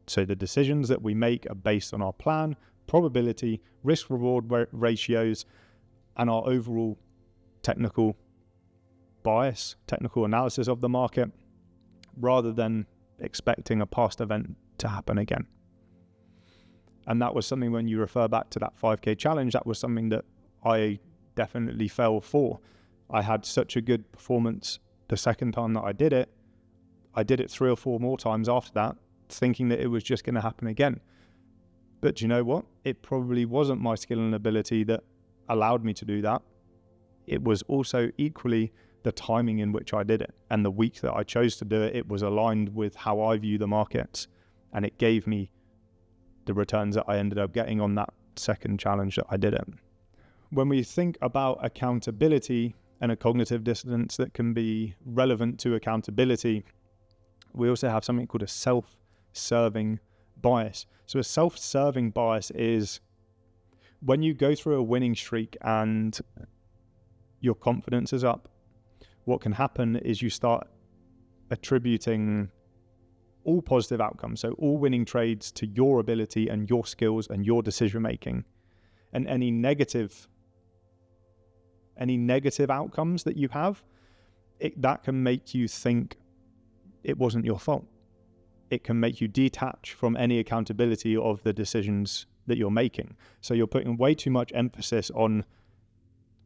S1: So the decisions that we make are based on our plan, probability, risk-reward ratios, and our overall technical bias, technical analysis of the market, rather than expecting a past event to happen again. And that was something, when you refer back to that 5K challenge, that was something that I definitely fell for. I had such a good performance the second time that I did it. I did it 3 or 4 more times after that, thinking that it was just going to happen again. But do you know what? It probably wasn't my skill and ability that allowed me to do that. It was also equally the timing in which I did it, and the week that I chose to do it, it was aligned with how I view the markets, and it gave me the returns that I ended up getting on that second challenge that I did it. When we think about accountability and a cognitive dissonance that can be relevant to accountability, we also have something called a self-serving bias. So a self-serving bias is when you go through a winning streak and your confidence is up, what can happen is you start attributing all positive outcomes, so all winning trades, to your ability and your skills and your decision making. And any negative outcomes that you have, that can make you think it wasn't your fault. It can make you detach from any accountability of the decisions that you're making. So you're putting way too much emphasis on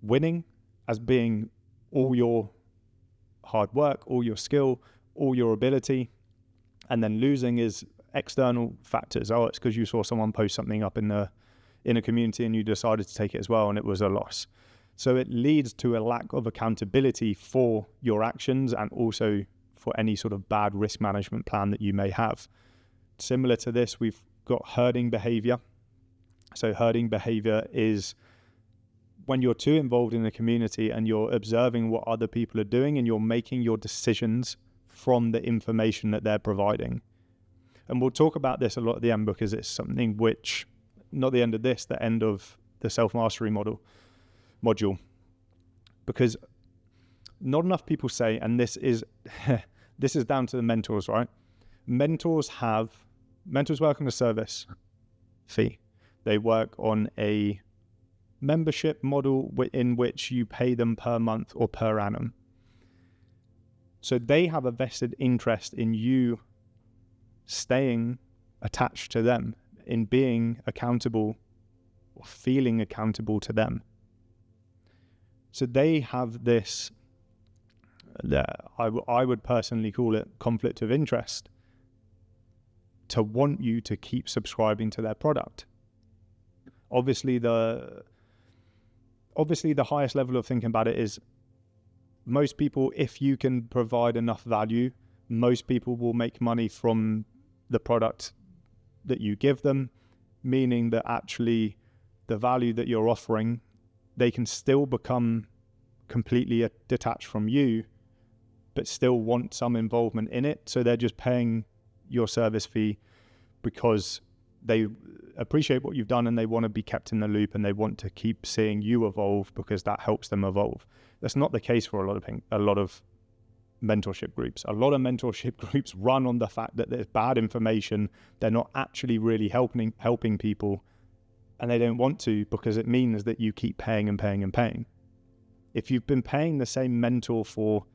S1: winning as being all your hard work, all your skill, all your ability, and then losing is external factors. Oh, it's because you saw someone post something up in a community and you decided to take it as well, and it was a loss. So it leads to a lack of accountability for your actions, and also for any sort of bad risk management plan that you may have. Similar to this, we've got herding behavior. So herding behavior is when you're too involved in the community and you're observing what other people are doing, and you're making your decisions from the information that they're providing. And we'll talk about this a lot at the end, because it's something which, not the end of this, the end of the self-mastery module, because not enough people say, and this is this is down to the mentors, right? Mentors work on a service fee. They work on a membership model in which you pay them per month or per annum. So they have a vested interest in you staying attached to them, in being accountable or feeling accountable to them. So they have this, I would personally call it conflict of interest, to want you to keep subscribing to their product. Obviously the highest level of thinking about it is, most people, if you can provide enough value, most people will make money from the product that you give them, meaning that actually the value that you're offering, they can still become completely detached from you, but still want some involvement in it. So they're just paying your service fee because they appreciate what you've done, and they want to be kept in the loop, and they want to keep seeing you evolve because that helps them evolve. That's not the case for a lot of mentorship groups. A lot of mentorship groups run on the fact that there's bad information. They're not actually really helping people, and they don't want to, because it means that you keep paying and paying and paying. If you've been paying the same mentor for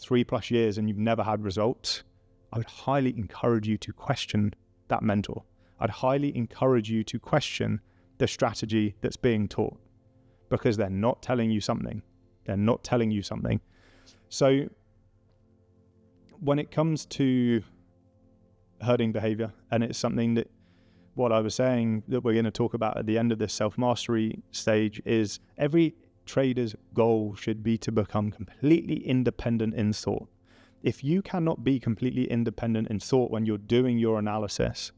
S1: 3+ years and you've never had results, I would highly encourage you to question that mentor. I'd highly encourage you to question the strategy that's being taught, because they're not telling you something. They're not telling you something. So when it comes to herding behavior, and it's something that what I was saying that we're going to talk about at the end of this self-mastery stage, is every trader's goal should be to become completely independent in thought. If you cannot be completely independent in thought when you're doing your analysis,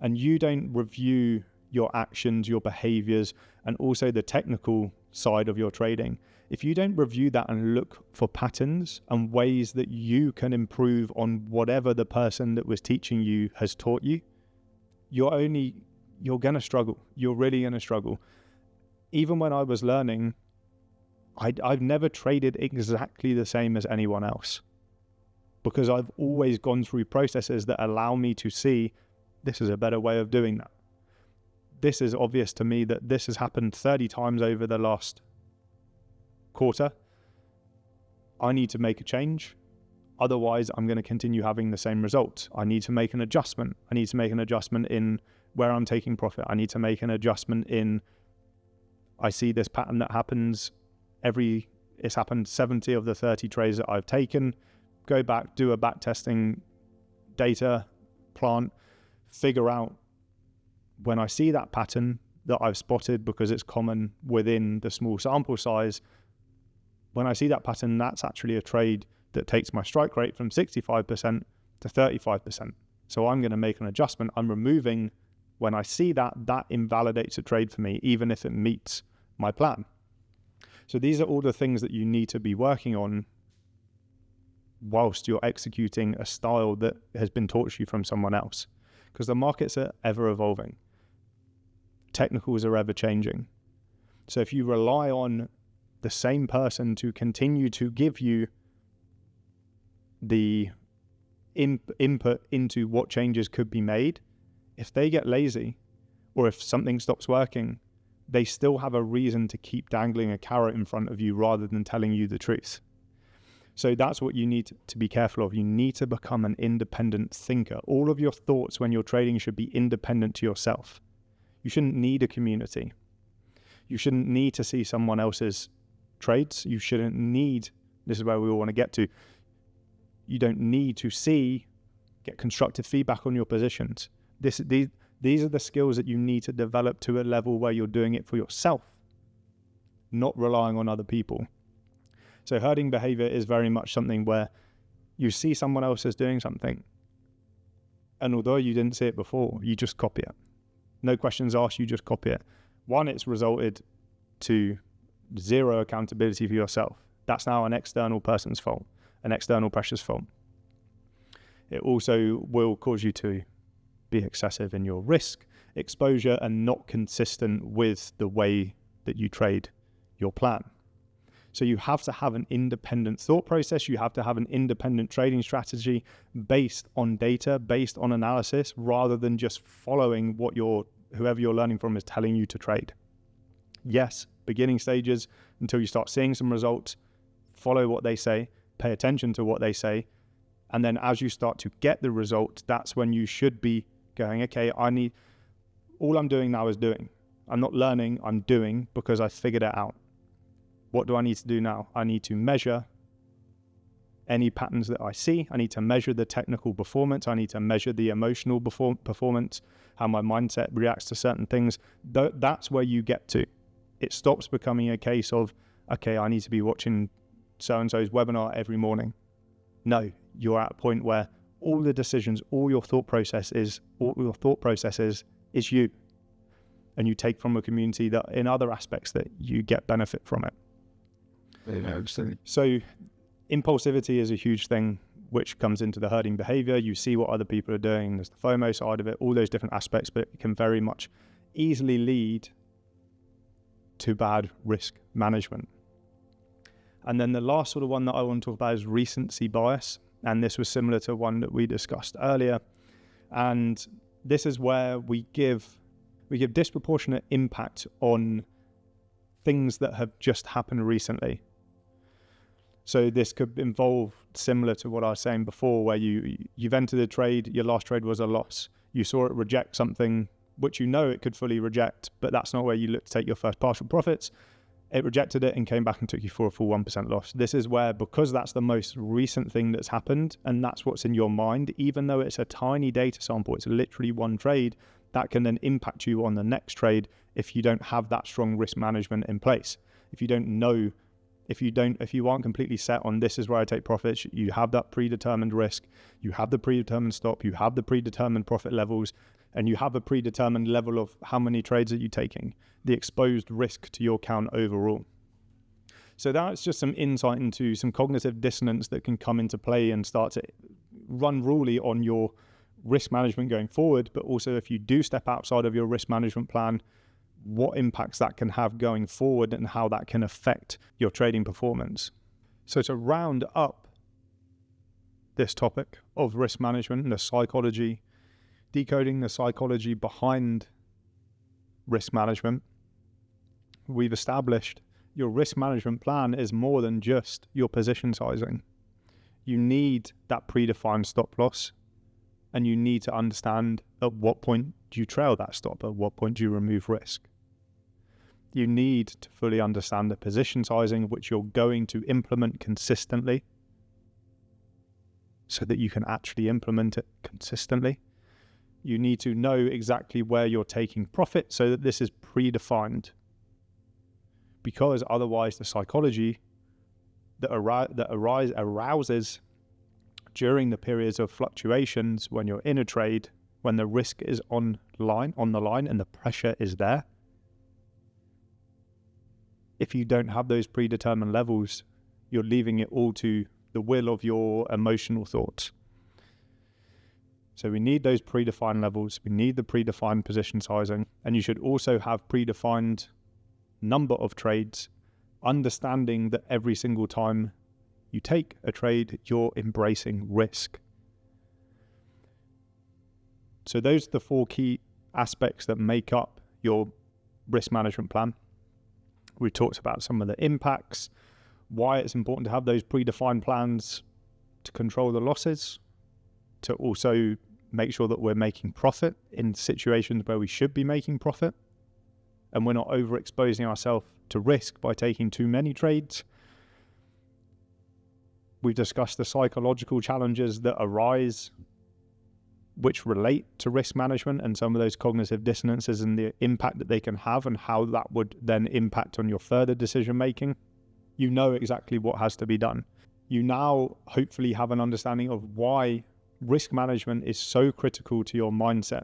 S1: and you don't review your actions, your behaviors, and also the technical side of your trading, if you don't review that and look for patterns and ways that you can improve on whatever the person that was teaching you has taught you, you're going to struggle. You're really going to struggle. Even when I was learning, I've never traded exactly the same as anyone else, because I've always gone through processes that allow me to see this is a better way of doing that. This is obvious to me that this has happened 30 times over the last quarter. I need to make a change. Otherwise, I'm going to continue having the same result. I need to make an adjustment. I need to make an adjustment in where I'm taking profit. I need to make an adjustment in, I see this pattern that happens it's happened 70 of the 30 trades that I've taken. Go back, do a back testing data plant, figure out when I see that pattern that I've spotted, because it's common within the small sample size. When I see that pattern, that's actually a trade that takes my strike rate from 65% to 35%. So I'm going to make an adjustment. I'm removing, when I see that invalidates a trade for me, even if it meets my plan. So these are all the things that you need to be working on whilst you're executing a style that has been taught to you from someone else, because the markets are ever evolving. Technicals are ever changing. So if you rely on the same person to continue to give you the input into what changes could be made, if they get lazy or if something stops working, they still have a reason to keep dangling a carrot in front of you rather than telling you the truth. So that's what you need to be careful of. You need to become an independent thinker. All of your thoughts when you're trading should be independent to yourself. You shouldn't need a community. You shouldn't need to see someone else's trades. You shouldn't need, this is where we all want to get to, you don't need to get constructive feedback on your positions. These are the skills that you need to develop to a level where you're doing it for yourself, not relying on other people. So herding behavior is very much something where you see someone else is doing something, and although you didn't see it before, you just copy it. No questions asked, you just copy it. One, it's resulted to zero accountability for yourself. That's now an external person's fault, an external pressure's fault. It also will cause you to be excessive in your risk exposure and not consistent with the way that you trade your plan. So you have to have an independent thought process. You have to have an independent trading strategy based on data, based on analysis, rather than just following what whoever you're learning from is telling you to trade. Yes, beginning stages until you start seeing some results, follow what they say, pay attention to what they say. And then as you start to get the result, that's when you should be going, okay, all I'm doing now is doing. I'm not learning, I'm doing, because I figured it out. What do I need to do now? I need to measure any patterns that I see. I need to measure the technical performance. I need to measure the emotional performance, how my mindset reacts to certain things. That's where you get to. It stops becoming a case of, okay, I need to be watching so-and-so's webinar every morning. No, you're at a point where all the decisions, all your thought processes is you. And you take from a community that in other aspects that you get benefit from it.
S2: Yeah,
S1: so impulsivity is a huge thing which comes into the herding behavior. You see what other people are doing. There's the FOMO side of it, all those different aspects, but it can very much easily lead to bad risk management. And then the last sort of one that I want to talk about is recency bias. And this was similar to one that we discussed earlier. And this is where we give disproportionate impact on things that have just happened recently. So this could involve, similar to what I was saying before, where you've entered a trade, your last trade was a loss. You saw it reject something which you know it could fully reject, but that's not where you look to take your first partial profits. It rejected it and came back and took you for a full 1% loss. This is where, because that's the most recent thing that's happened and that's what's in your mind, even though it's a tiny data sample, it's literally one trade, that can then impact you on the next trade if you don't have that strong risk management in place. If you don't know, if you aren't completely set on this is where I take profits, you have that predetermined risk, you have the predetermined stop, you have the predetermined profit levels, and you have a predetermined level of how many trades are you taking, the exposed risk to your account overall. So that's just some insight into some cognitive dissonance that can come into play and start to run rudely on your risk management going forward, but also if you do step outside of your risk management plan, what impacts that can have going forward and how that can affect your trading performance. So to round up this topic of risk management and the psychology, decoding the psychology behind risk management, we've established your risk management plan is more than just your position sizing. You need that predefined stop loss, and you need to understand at what point do you trail that stop, at what point do you remove risk. You need to fully understand the position sizing which you're going to implement consistently so that you can actually implement it consistently. You need to know exactly where you're taking profit so that this is predefined, because otherwise the psychology that arouses during the periods of fluctuations when you're in a trade, when the risk is on the line and the pressure is there, if you don't have those predetermined levels, you're leaving it all to the will of your emotional thoughts. So we need those predefined levels, we need the predefined position sizing, and you should also have predefined number of trades, understanding that every single time you take a trade, you're embracing risk. So those are the 4 key aspects that make up your risk management plan. We talked about some of the impacts, why it's important to have those predefined plans to control the losses, to also make sure that we're making profit in situations where we should be making profit, and we're not overexposing ourselves to risk by taking too many trades. We've discussed the psychological challenges that arise which relate to risk management and some of those cognitive dissonances and the impact that they can have and how that would then impact on your further decision making. You know exactly what has to be done. You now hopefully have an understanding of why risk management is so critical to your mindset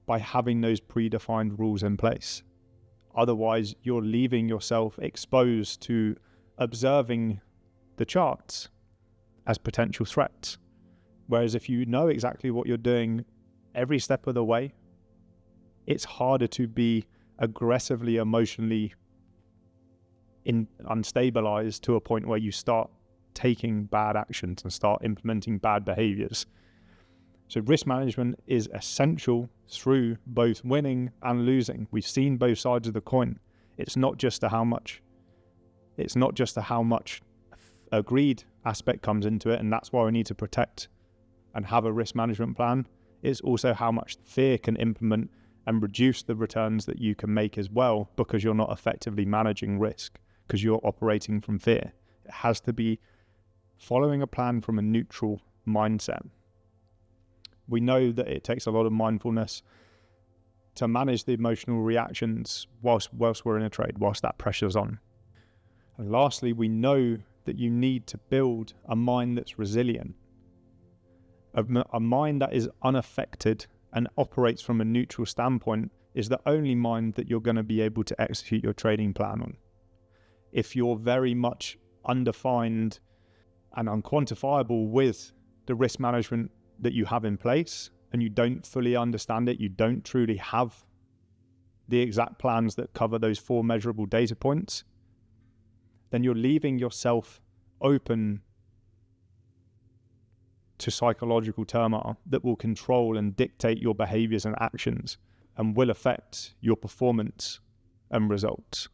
S1: by having those predefined rules in place. Otherwise, you're leaving yourself exposed to observing the charts as potential threats. Whereas if you know exactly what you're doing every step of the way, it's harder to be aggressively emotionally unstabilized to a point where you start taking bad actions and start implementing bad behaviors. So risk management is essential through both winning and losing. We've seen both sides of the coin. It's not just a how much a greed aspect comes into it, and that's why we need to protect and have a risk management plan. It's also how much fear can implement and reduce the returns that you can make as well, because you're not effectively managing risk, because you're operating from fear. It has to be following a plan from a neutral mindset. We know that it takes a lot of mindfulness to manage the emotional reactions whilst we're in a trade, whilst that pressure's on. And lastly, we know that you need to build a mind that's resilient, a mind that is unaffected and operates from a neutral standpoint is the only mind that you're going to be able to execute your trading plan on. If you're very much undefined and unquantifiable with the risk management that you have in place, and you don't fully understand it, you don't truly have the exact plans that cover those 4 measurable data points, then you're leaving yourself open to psychological turmoil that will control and dictate your behaviors and actions and will affect your performance and results.